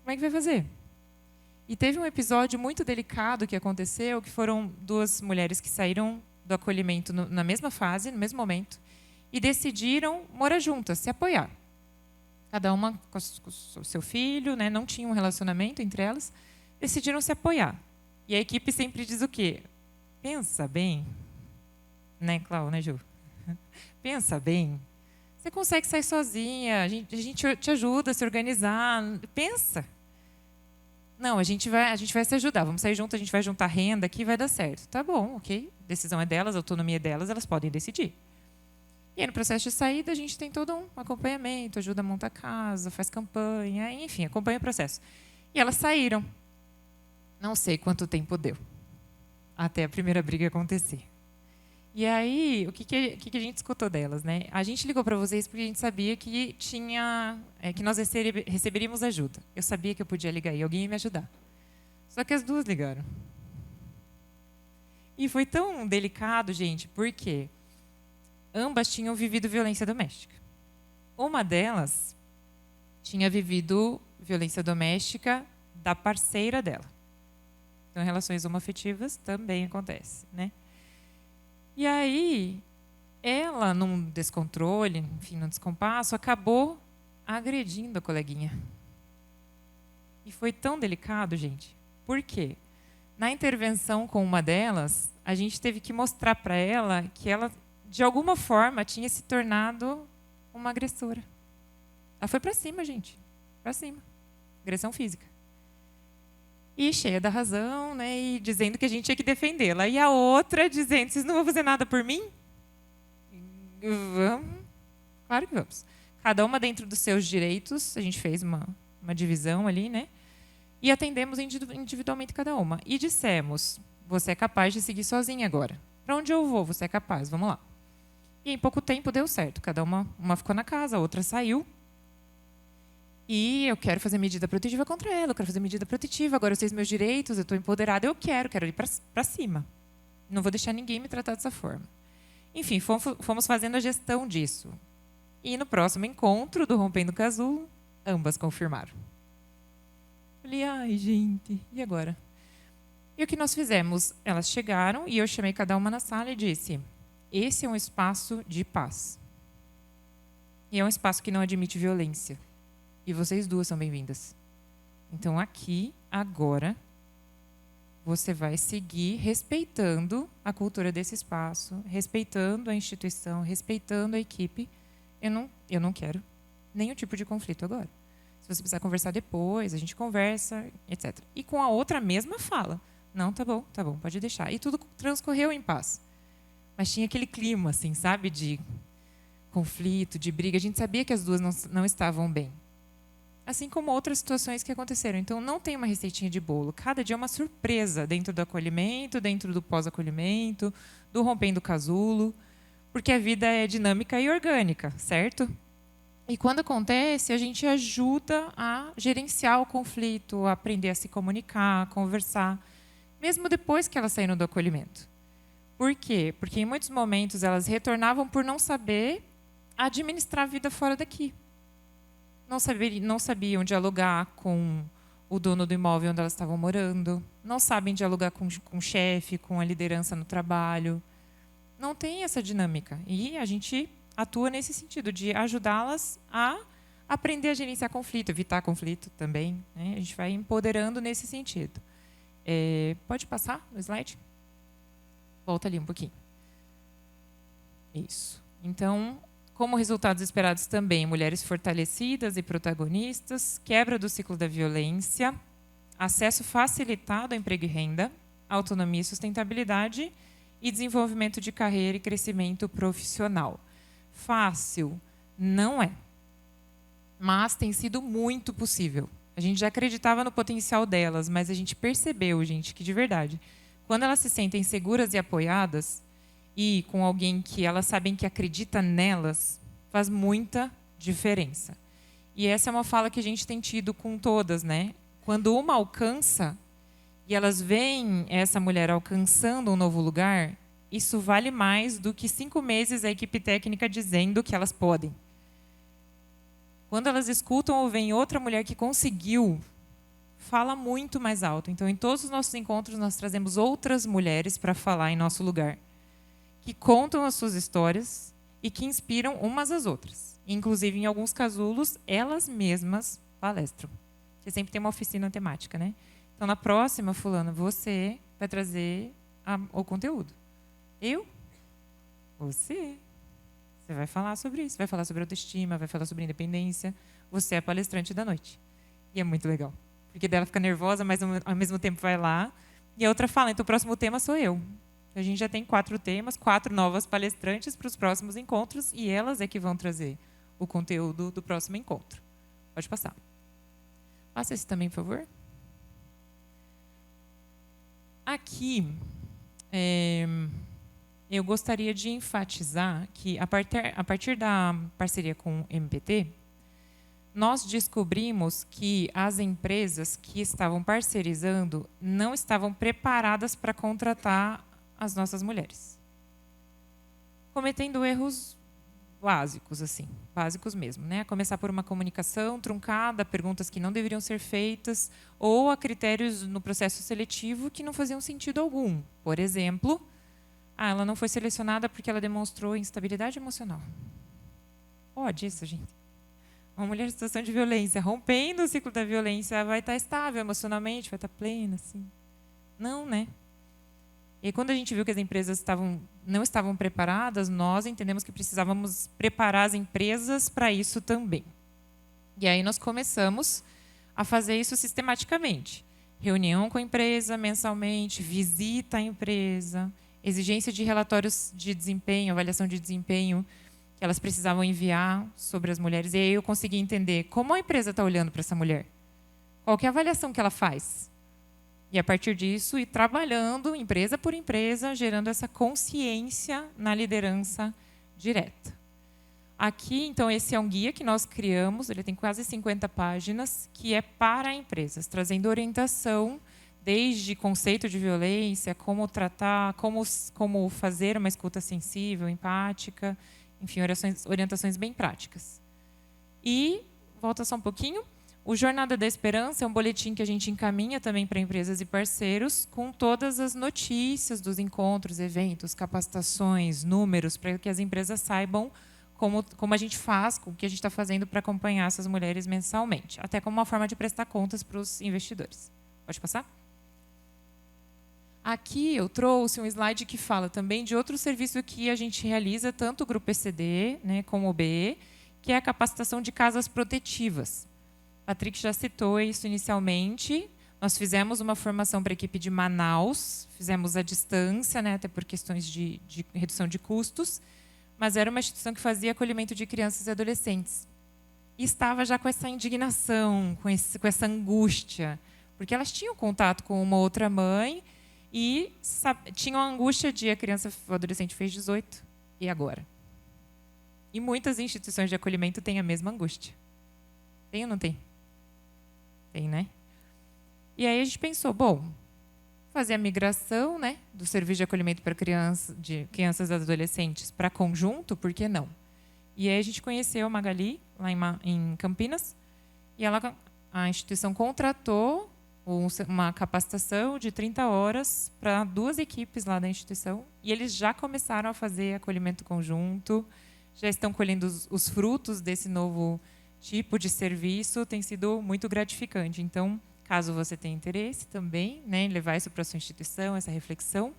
Como é que vai fazer? E teve um episódio muito delicado que aconteceu, que foram 2 mulheres que saíram do acolhimento na mesma fase, no mesmo momento, e decidiram morar juntas, se apoiar. Cada uma com o seu filho, né? Não tinha um relacionamento entre elas, decidiram se apoiar. E a equipe sempre diz o quê? Pensa bem, né, Cláudia, né, Ju? Pensa bem. Você consegue sair sozinha, a gente te ajuda a se organizar. Pensa. Não, a gente vai se ajudar, vamos sair junto, a gente vai juntar renda aqui, vai dar certo. Tá bom, ok. Decisão é delas, a autonomia é delas, elas podem decidir. E aí, no processo de saída, a gente tem todo um acompanhamento, ajuda a montar casa, faz campanha, enfim, acompanha o processo. E elas saíram. Não sei quanto tempo deu, até a primeira briga acontecer. E aí, o que a gente escutou delas, né? A gente ligou para vocês porque a gente sabia que que nós receberíamos ajuda. Eu sabia que eu podia ligar e alguém ia me ajudar. Só que as 2 ligaram. E foi tão delicado, gente, porque ambas tinham vivido violência doméstica. Uma delas tinha vivido violência doméstica da parceira dela. Então, relações homoafetivas também acontece, né? E aí, ela, num descontrole, enfim, num descompasso, acabou agredindo a coleguinha. E foi tão delicado, gente. Por quê? Na intervenção com uma delas, a gente teve que mostrar para ela que ela, de alguma forma, tinha se tornado uma agressora. Ela foi para cima, gente. Para cima. Agressão física. E cheia da razão, né, e dizendo que a gente tinha que defendê-la. E a outra dizendo, vocês não vão fazer nada por mim? Vamos. Claro que vamos. Cada uma dentro dos seus direitos, a gente fez uma divisão ali, né? e atendemos individualmente cada uma. E dissemos, você é capaz de seguir sozinha agora. Para onde eu vou? Você é capaz, vamos lá. E em pouco tempo deu certo. Cada uma ficou na casa, a outra saiu. E eu quero fazer medida protetiva contra ela, eu quero fazer medida protetiva, agora eu sei os meus direitos, eu estou empoderada, eu quero ir para cima. Não vou deixar ninguém me tratar dessa forma. Enfim, fomos fazendo a gestão disso. E no próximo encontro do Rompendo o Casulo, ambas confirmaram. Falei, ai, gente, e agora? E o que nós fizemos? Elas chegaram e eu chamei cada uma na sala e disse, esse é um espaço de paz. E é um espaço que não admite violência. E vocês duas são bem-vindas. Então, aqui, agora, você vai seguir respeitando a cultura desse espaço, respeitando a instituição, respeitando a equipe. Eu não quero nenhum tipo de conflito agora. Se você precisar conversar depois, a gente conversa, etc. E com a outra mesma fala. Não, tá bom, pode deixar. E tudo transcorreu em paz. Mas tinha aquele clima, assim, sabe, de conflito, de briga. A gente sabia que as duas não estavam bem. Assim como outras situações que aconteceram. Então, não tem uma receitinha de bolo. Cada dia é uma surpresa dentro do acolhimento, dentro do pós-acolhimento, do rompendo o casulo, porque a vida é dinâmica e orgânica, certo? E quando acontece, a gente ajuda a gerenciar o conflito, a aprender a se comunicar, a conversar, mesmo depois que elas saíram do acolhimento. Por quê? Porque em muitos momentos elas retornavam por não saber administrar a vida fora daqui. Não sabiam dialogar com o dono do imóvel onde elas estavam morando, não sabem dialogar com o chefe, com a liderança no trabalho. Não tem essa dinâmica. E a gente atua nesse sentido, de ajudá-las a aprender a gerenciar conflito, evitar conflito também. Né? A gente vai empoderando nesse sentido. Pode passar no slide? Volta ali um pouquinho. Isso. Então, como resultados esperados também, mulheres fortalecidas e protagonistas, quebra do ciclo da violência, acesso facilitado ao emprego e renda, autonomia e sustentabilidade e desenvolvimento de carreira e crescimento profissional. Fácil? Não é. Mas tem sido muito possível. A gente já acreditava no potencial delas, mas a gente percebeu, gente, que de verdade, quando elas se sentem seguras e apoiadas, e com alguém que elas sabem que acredita nelas, faz muita diferença. E essa é uma fala que a gente tem tido com todas, né? Quando uma alcança, e elas veem essa mulher alcançando um novo lugar, isso vale mais do que 5 meses a equipe técnica dizendo que elas podem. Quando elas escutam ou veem outra mulher que conseguiu, fala muito mais alto. Então, em todos os nossos encontros, nós trazemos outras mulheres para falar em nosso lugar, que contam as suas histórias e que inspiram umas às outras. Inclusive, em alguns casulos, elas mesmas palestram. Você sempre tem uma oficina temática, né? Então, na próxima, fulana, você vai trazer o conteúdo. Eu? Você. Você vai falar sobre isso. Vai falar sobre autoestima, vai falar sobre independência. Você é a palestrante da noite. E é muito legal. Porque dela fica nervosa, mas ao mesmo tempo vai lá. E a outra fala, então o próximo tema sou eu. A gente já tem 4 temas, 4 novas palestrantes para os próximos encontros e elas é que vão trazer o conteúdo do próximo encontro. Pode passar. Passa esse também, por favor. Aqui, eu gostaria de enfatizar que, a partir da parceria com o MPT, nós descobrimos que as empresas que estavam parcerizando não estavam preparadas para contratar as nossas mulheres, cometendo erros básicos, assim, básicos mesmo, né? A começar por uma comunicação truncada, perguntas que não deveriam ser feitas, ou a critérios no processo seletivo que não faziam sentido algum. Por exemplo, ela não foi selecionada porque ela demonstrou instabilidade emocional. Pode isso, gente? Uma mulher em situação de violência, rompendo o ciclo da violência, vai estar estável emocionalmente, vai estar plena, assim. Não, né? E quando a gente viu que as empresas não estavam preparadas, nós entendemos que precisávamos preparar as empresas para isso também. E aí nós começamos a fazer isso sistematicamente. Reunião com a empresa mensalmente, visita à empresa, exigência de relatórios de desempenho, avaliação de desempenho que elas precisavam enviar sobre as mulheres. E aí eu consegui entender como a empresa está olhando para essa mulher. Qual que é a avaliação que ela faz? E, a partir disso, ir trabalhando, empresa por empresa, gerando essa consciência na liderança direta. Aqui, então, esse é um guia que nós criamos, ele tem quase 50 páginas, que é para empresas, trazendo orientação desde conceito de violência, como tratar, como fazer uma escuta sensível, empática, enfim, orientações bem práticas. E, volta só um pouquinho, o Jornada da Esperança é um boletim que a gente encaminha também para empresas e parceiros, com todas as notícias dos encontros, eventos, capacitações, números, para que as empresas saibam como a gente faz, o que a gente está fazendo para acompanhar essas mulheres mensalmente, até como uma forma de prestar contas para os investidores. Pode passar? Aqui eu trouxe um slide que fala também de outro serviço que a gente realiza, tanto o Grupo ECD, né, como o BE, que é a capacitação de casas protetivas. Patrick já citou isso inicialmente. Nós fizemos uma formação para a equipe de Manaus, fizemos à distância, né, até por questões de redução de custos, mas era uma instituição que fazia acolhimento de crianças e adolescentes. E estava já com essa indignação, com essa angústia, porque elas tinham contato com uma outra mãe e tinham a angústia de a criança, o adolescente fez 18, e agora? E muitas instituições de acolhimento têm a mesma angústia. Tem ou não tem? Tem, né? E aí a gente pensou, bom, fazer a migração, né, do serviço de acolhimento para crianças e adolescentes para conjunto, por que não? E aí a gente conheceu a Magali, lá em Campinas, e a instituição contratou uma capacitação de 30 horas para 2 equipes lá da instituição, e eles já começaram a fazer acolhimento conjunto, já estão colhendo os frutos desse novo tipo de serviço, tem sido muito gratificante. Então, caso você tenha interesse também, né, em levar isso para a sua instituição, essa reflexão,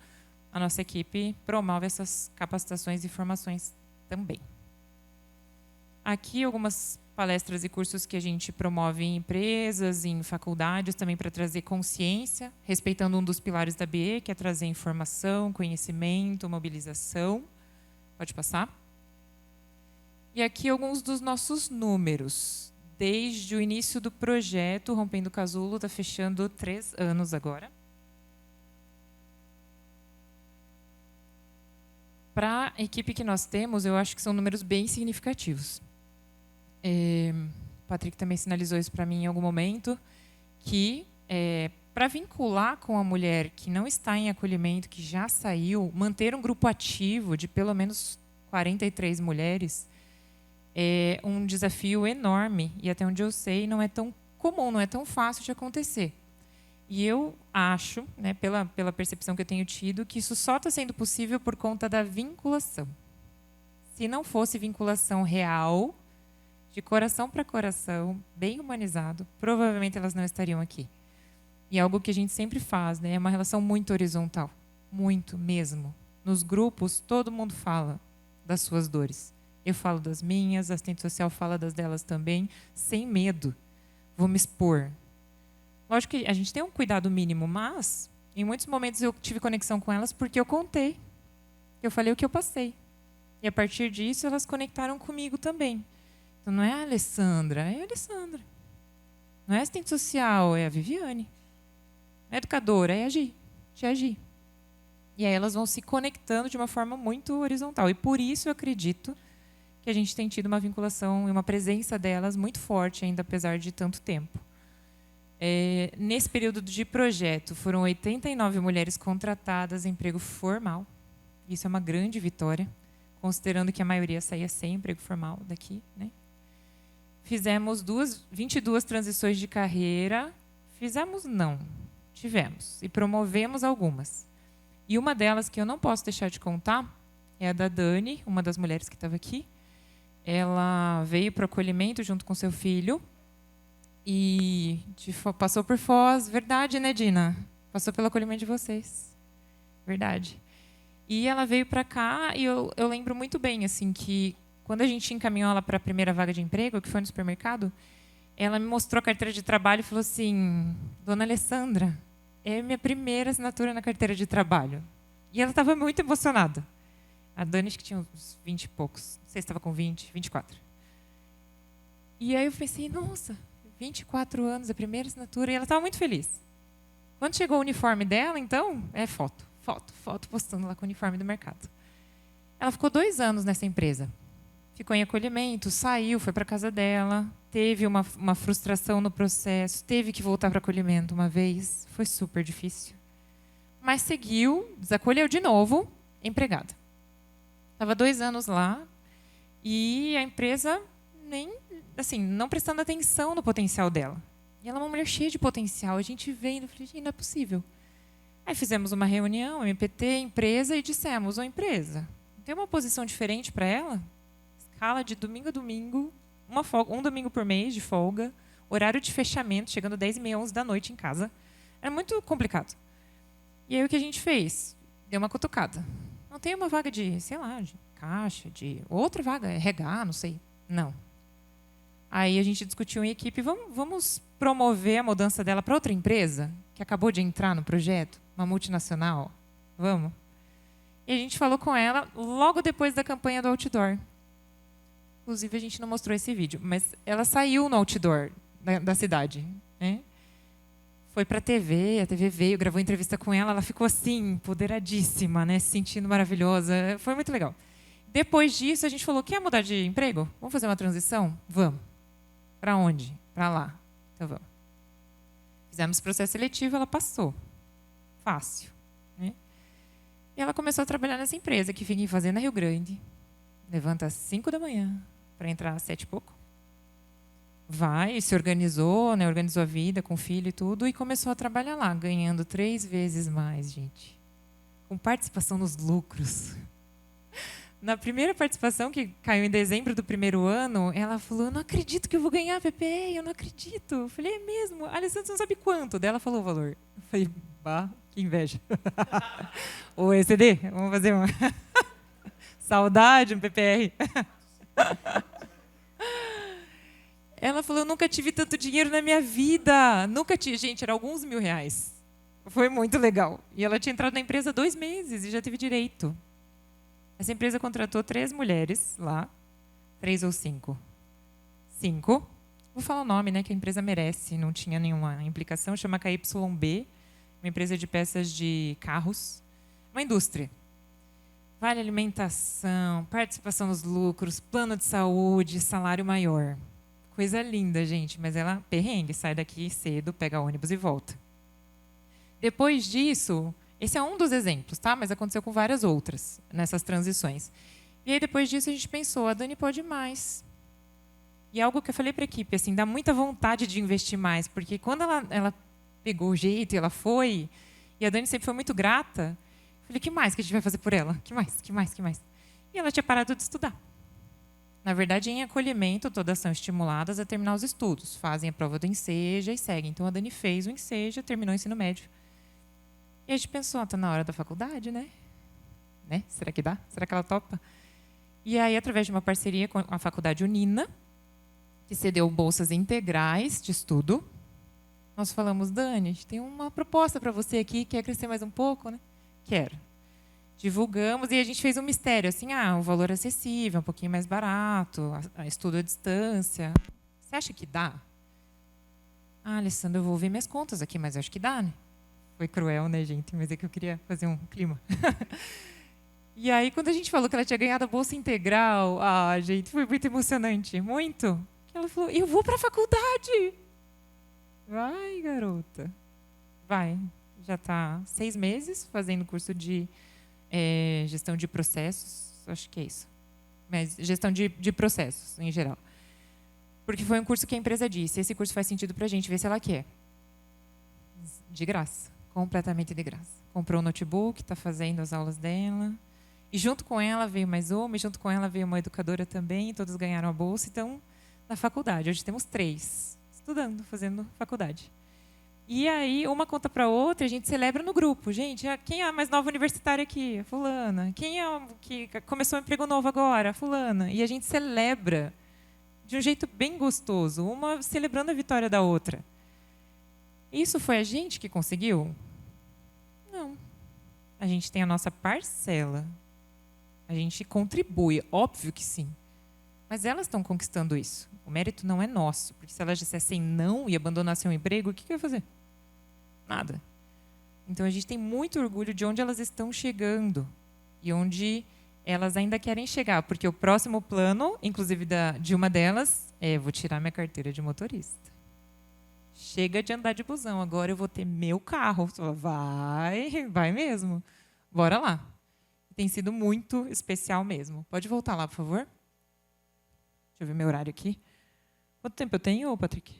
a nossa equipe promove essas capacitações e formações também. Aqui algumas palestras e cursos que a gente promove em empresas, em faculdades, também para trazer consciência, respeitando um dos pilares da BE, que é trazer informação, conhecimento, mobilização. Pode passar? E aqui alguns dos nossos números. Desde o início do projeto, Rompendo o Casulo, está fechando 3 anos agora. Para a equipe que nós temos, eu acho que são números bem significativos. O Patrick também sinalizou isso para mim em algum momento, que para vincular com a mulher que não está em acolhimento, que já saiu, manter um grupo ativo de pelo menos 43 mulheres é um desafio enorme e, até onde eu sei, não é tão comum, não é tão fácil de acontecer. E eu acho, né, pela percepção que eu tenho tido, que isso só está sendo possível por conta da vinculação. Se não fosse vinculação real, de coração para coração, bem humanizado, provavelmente elas não estariam aqui. E é algo que a gente sempre faz, né? É uma relação muito horizontal, muito mesmo. Nos grupos, todo mundo fala das suas dores. Eu falo das minhas, a assistente social fala das delas também, sem medo. Vou me expor. Lógico que a gente tem um cuidado mínimo, mas em muitos momentos eu tive conexão com elas porque eu contei. Eu falei o que eu passei. E a partir disso elas conectaram comigo também. Então não é a Alessandra, é a Alessandra. Não é a assistente social, é a Viviane. Não é a educadora, é a Tia Gi. E aí elas vão se conectando de uma forma muito horizontal. E por isso eu acredito que a gente tem tido uma vinculação e uma presença delas muito forte, ainda apesar de tanto tempo. Nesse período de projeto, foram 89 mulheres contratadas em emprego formal. Isso é uma grande vitória, considerando que a maioria saía sem emprego formal daqui, né? Fizemos 22 transições de carreira. Tivemos. E promovemos algumas. E uma delas, que eu não posso deixar de contar, é a da Dani, uma das mulheres que estava aqui. Ela veio para o acolhimento junto com seu filho e passou por Foz. Verdade, né, Dina? Passou pelo acolhimento de vocês. Verdade. E ela veio para cá e eu lembro muito bem assim, que quando a gente encaminhou ela para a primeira vaga de emprego, que foi no supermercado, ela me mostrou a carteira de trabalho e falou assim: Dona Alessandra, é minha primeira assinatura na carteira de trabalho. E ela estava muito emocionada. A Dani, acho que tinha uns 20 e poucos. Não sei se estava com 20, 24. E aí eu pensei, nossa, 24 anos, a primeira assinatura, e ela estava muito feliz. Quando chegou o uniforme dela, então, é foto, postando lá com o uniforme do mercado. Ela ficou 2 anos nessa empresa. Ficou em acolhimento, saiu, foi para a casa dela, teve uma frustração no processo, teve que voltar para acolhimento uma vez, foi super difícil. Mas seguiu, desacolheu de novo, empregada. Estava 2 anos lá e a empresa nem, assim, não prestando atenção no potencial dela. E ela é uma mulher cheia de potencial. A gente vendo, eu falei, gente, não é possível. Aí fizemos uma reunião, MPT, empresa, e dissemos, ô empresa, tem uma posição diferente para ela? Escala de domingo a domingo, um domingo por mês de folga, horário de fechamento, chegando 10h30, 11 da noite em casa. Era muito complicado. E aí o que a gente fez? Deu uma cutucada. Não tem uma vaga de, sei lá, de caixa, de outra vaga, RH, não sei. Não. Aí a gente discutiu em equipe, vamos promover a mudança dela para outra empresa que acabou de entrar no projeto, uma multinacional. Vamos? E a gente falou com ela logo depois da campanha do outdoor. Inclusive, a gente não mostrou esse vídeo, mas ela saiu no outdoor da cidade, né? Foi para a TV veio, gravou entrevista com ela, ela ficou assim, empoderadíssima, né? Se sentindo maravilhosa. Foi muito legal. Depois disso, a gente falou, quer mudar de emprego? Vamos fazer uma transição? Vamos. Para onde? Para lá. Então, vamos. Fizemos processo seletivo, ela passou. Fácil. Né? E ela começou a trabalhar nessa empresa, que fica em Fazenda Rio Grande. Levanta às 5 da manhã, para entrar às 7 e pouco. Vai, se organizou, né? Organizou a vida com o filho e tudo, e começou a trabalhar lá, ganhando 3 vezes mais, gente. Com participação nos lucros. Na primeira participação, que caiu em dezembro do primeiro ano, ela falou, eu não acredito que eu vou ganhar PPE, eu não acredito. Eu falei, é mesmo? A Alessandra, você não sabe quanto? Daí ela falou o valor. Eu falei, bah, que inveja. Ô, ECD, vamos fazer uma... Saudade, um PPR. Ela falou, eu nunca tive tanto dinheiro na minha vida. Nunca tive. Gente, era alguns R$1.000. Foi muito legal. E ela tinha entrado na empresa há 2 meses e já teve direito. Essa empresa contratou 3 mulheres lá. 3 ou 5? 5. Vou falar o nome, né, que a empresa merece. Não tinha nenhuma implicação. Chama KYB. Uma empresa de peças de carros. Uma indústria. Vale alimentação, participação nos lucros, plano de saúde, salário maior. Coisa linda, gente. Mas ela, perrengue, sai daqui cedo, pega ônibus e volta. Depois disso, esse é um dos exemplos, tá? Mas aconteceu com várias outras nessas transições. E aí, depois disso, a gente pensou, a Dani pode mais. E algo que eu falei para a equipe, assim, dá muita vontade de investir mais, porque quando ela pegou o jeito e ela foi, e a Dani sempre foi muito grata, eu falei, que mais que a gente vai fazer por ela? Que mais? E ela tinha parado de estudar. Na verdade, em acolhimento, todas são estimuladas a terminar os estudos. Fazem a prova do Enseja e seguem. Então, a Dani fez o Enseja, terminou o ensino médio. E a gente pensou, está na hora da faculdade, né? Será que dá? Será que ela topa? E aí, através de uma parceria com a Faculdade Unina, que cedeu bolsas integrais de estudo, nós falamos, Dani, a gente tem uma proposta para você aqui, quer crescer mais um pouco, né? Quero. Divulgamos e a gente fez um mistério, assim, o valor acessível, um pouquinho mais barato, estudo à distância. Você acha que dá? Alessandra, eu vou ver minhas contas aqui, mas eu acho que dá, né? Foi cruel, né, gente? Mas é que eu queria fazer um clima. E aí, quando a gente falou que ela tinha ganhado a bolsa integral, gente, foi muito emocionante, muito. Ela falou, eu vou para a faculdade. Vai, garota. Vai. Já está 6 meses fazendo curso de gestão de processos, acho que é isso. Mas gestão de processos, em geral. Porque foi um curso que a empresa disse, esse curso faz sentido para a gente, ver se ela quer. De graça, completamente de graça. Comprou um notebook, está fazendo as aulas dela. E junto com ela veio mais uma, e junto com ela veio uma educadora também, todos ganharam a bolsa, então, na faculdade. Hoje temos 3, estudando, fazendo faculdade. E aí, uma conta para outra, a gente celebra no grupo. Gente, quem é a mais nova universitária aqui? A fulana. Quem é que começou um emprego novo agora? A fulana. E a gente celebra de um jeito bem gostoso, uma celebrando a vitória da outra. Isso foi a gente que conseguiu? Não. A gente tem a nossa parcela. A gente contribui, óbvio que sim. Mas elas estão conquistando isso. O mérito não é nosso. Porque se elas dissessem não e abandonassem o emprego, o que eu ia fazer? Nada. Então, a gente tem muito orgulho de onde elas estão chegando e onde elas ainda querem chegar. Porque o próximo plano, inclusive de uma delas, é: vou tirar minha carteira de motorista. Chega de andar de busão, agora eu vou ter meu carro. Vai mesmo. Bora lá. Tem sido muito especial mesmo. Pode voltar lá, por favor? Deixa eu ver meu horário aqui. Quanto tempo eu tenho, Patrick?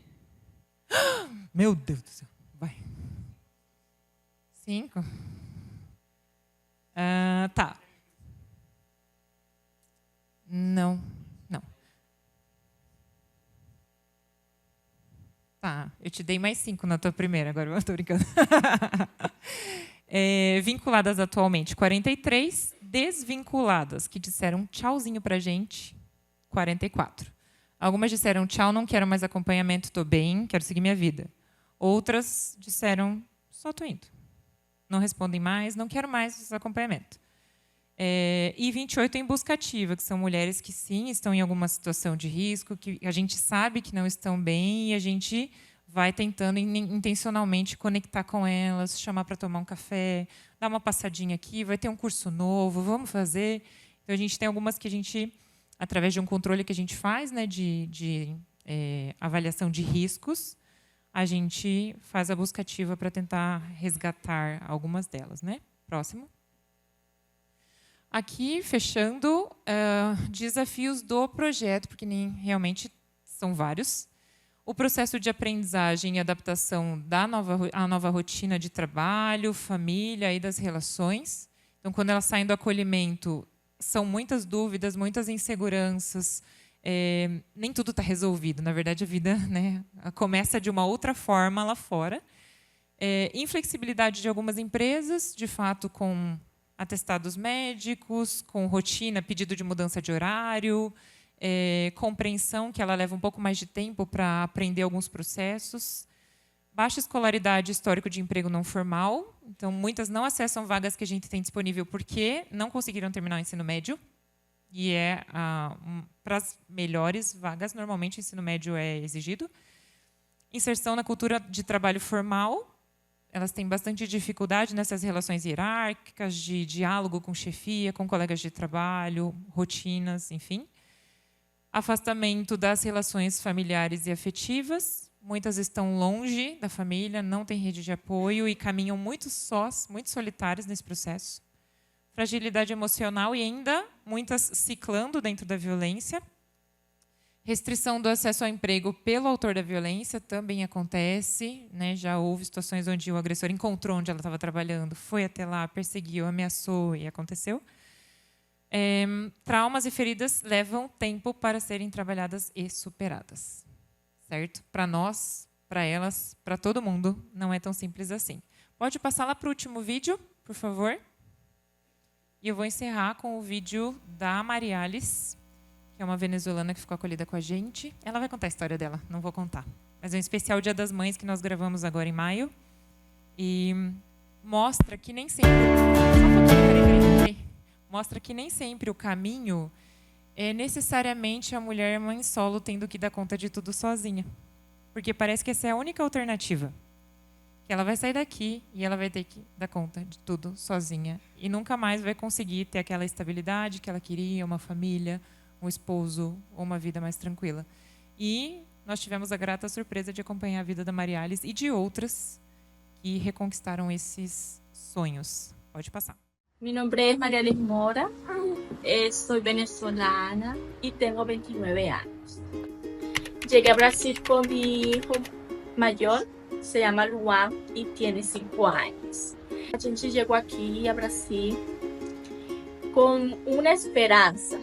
Meu Deus do céu. Vai. 5. Tá. Não. Tá, eu te dei mais 5 na tua primeira, agora eu estou brincando. Vinculadas atualmente, 43. Desvinculadas, que disseram tchauzinho pra gente, 44. Algumas disseram tchau, não quero mais acompanhamento, estou bem, quero seguir minha vida. Outras disseram só estou indo. Não respondem mais, não quero mais acompanhamento. E 28 em busca ativa, que são mulheres que sim estão em alguma situação de risco, que a gente sabe que não estão bem e a gente vai tentando intencionalmente conectar com elas, chamar para tomar um café, dar uma passadinha aqui, vai ter um curso novo, vamos fazer. Então, a gente tem algumas que a gente, através de um controle que a gente faz, né, de avaliação de riscos, a gente faz a busca ativa para tentar resgatar algumas delas, né? Próximo. Aqui, fechando, desafios do projeto, porque realmente são vários. O processo de aprendizagem e adaptação à nova rotina de trabalho, família e das relações. Então, quando elas saem do acolhimento, são muitas dúvidas, muitas inseguranças, nem tudo está resolvido. Na verdade, a vida, né, começa de uma outra forma lá fora. Inflexibilidade de algumas empresas, de fato, com atestados médicos, com rotina, pedido de mudança de horário, compreensão, que ela leva um pouco mais de tempo para aprender alguns processos. Baixa escolaridade, histórico de emprego não formal. Então, muitas não acessam vagas que a gente tem disponível porque não conseguiram terminar o ensino médio. E para as melhores vagas, normalmente o ensino médio é exigido. Inserção na cultura de trabalho formal. Elas têm bastante dificuldade nessas relações hierárquicas, de diálogo com chefia, com colegas de trabalho, rotinas, enfim. Afastamento das relações familiares e afetivas. Muitas estão longe da família, não têm rede de apoio e caminham muito sós, muito solitárias nesse processo. Fragilidade emocional e ainda muitas ciclando dentro da violência. Restrição do acesso ao emprego pelo autor da violência também acontece, né? Já houve situações onde o agressor encontrou onde ela estava trabalhando, foi até lá, perseguiu, ameaçou e aconteceu. Traumas e feridas levam tempo para serem trabalhadas e superadas. Certo? Para nós, para elas, para todo mundo, não é tão simples assim. Pode passar lá para o último vídeo, por favor? E eu vou encerrar com o vídeo da Mariales, que é uma venezuelana que ficou acolhida com a gente. Ela vai contar a história dela, não vou contar. Mas é um especial Dia das Mães que nós gravamos agora em maio. E mostra que nem sempre... Só um pouquinho, peraí. Mostra que nem sempre o caminho é necessariamente a mulher mãe solo tendo que dar conta de tudo sozinha. Porque parece que essa é a única alternativa. Que ela vai sair daqui e ela vai ter que dar conta de tudo sozinha. E nunca mais vai conseguir ter aquela estabilidade que ela queria, uma família, um esposo ou uma vida mais tranquila. E nós tivemos a grata surpresa de acompanhar a vida da Mariales e de outras que reconquistaram esses sonhos. Pode passar. Mi nombre es Mariales Mora, soy venezolana y tengo 29 años. Llegué a Brasil con mi hijo mayor, se llama Luan y tiene 5 años. A gente llegó aquí a Brasil con una esperanza.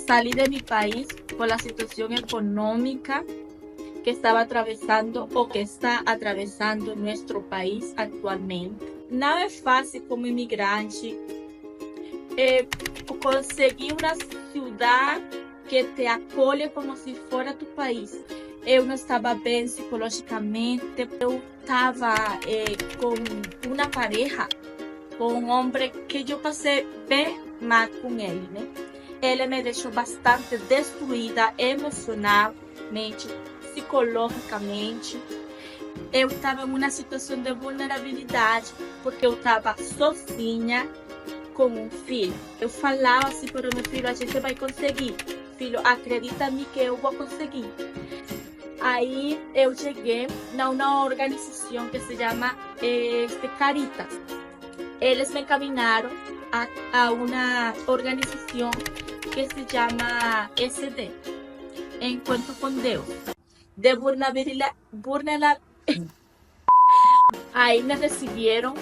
Salí de mi país por la situación económica que estaba atravesando o que está atravesando nuestro país actualmente. Nada es fácil como inmigrante conseguir una ciudad que te acolhe como si fuera tu país. Eu não estava bem psicologicamente, eu estava com uma pareja, com um homem que eu passei bem mal com ele, né? Ele me deixou bastante destruída emocionalmente, psicologicamente. Eu estava em uma situação de vulnerabilidade, porque eu estava sozinha com um filho. Eu falava assim para o meu filho: a gente vai conseguir. Filho, acredita em mim que eu vou conseguir. Aí eu cheguei numa organização que se chama Caritas. Eles me encaminharam a uma organização que se chama SD, Encontro com Deus, de vulnerabilidade. Aí me receberam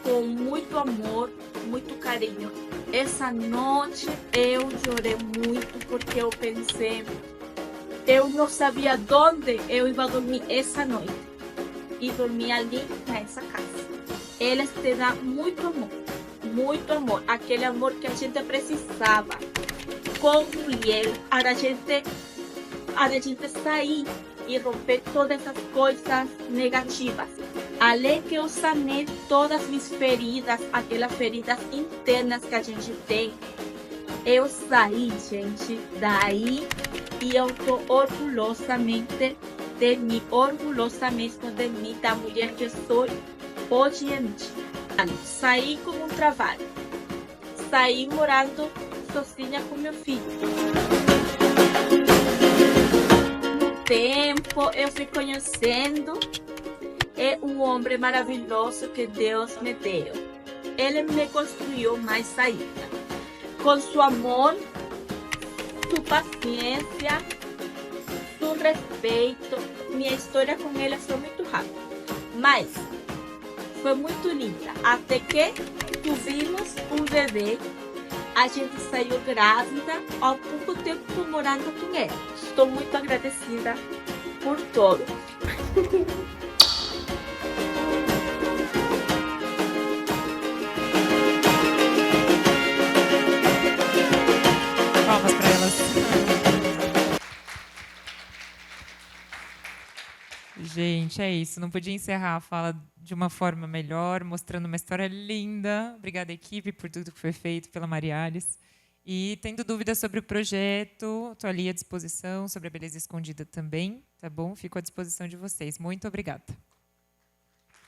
com muito amor, muito carinho. Essa noite eu chorei muito porque eu pensei, eu não sabia onde eu ia dormir essa noite. E dormi ali nessa casa. Eles te dão muito amor, aquele amor que a gente precisava. Com mulher, a gente sair e romper todas essas coisas negativas. Além que eu sanei todas as minhas feridas, aquelas feridas internas que a gente tem, eu saí, gente, daí, e eu tô orgulhosamente de mim, orgulhosa mesmo de mim, da mulher que sou hoje em dia. Saí com um trabalho, saí morando sozinha com meu filho. No tempo, eu fui conhecendo um homem maravilhoso que Deus me deu. Ele me construiu mais ainda. Com seu amor, sua paciência, seu respeito. Minha história com ele foi muito rápida, mas foi muito linda. Até que tivemos um bebê, a gente saiu grávida, há pouco tempo morando com ele. Estou muito agradecida por tudo. Palmas para elas. Gente, é isso. Não podia encerrar a fala de uma forma melhor, mostrando uma história linda. Obrigada, equipe, por tudo que foi feito pela Mariales. E tendo dúvidas sobre o projeto, estou ali à disposição, sobre a Beleza Escondida também, tá bom? Fico à disposição de vocês. Muito obrigada.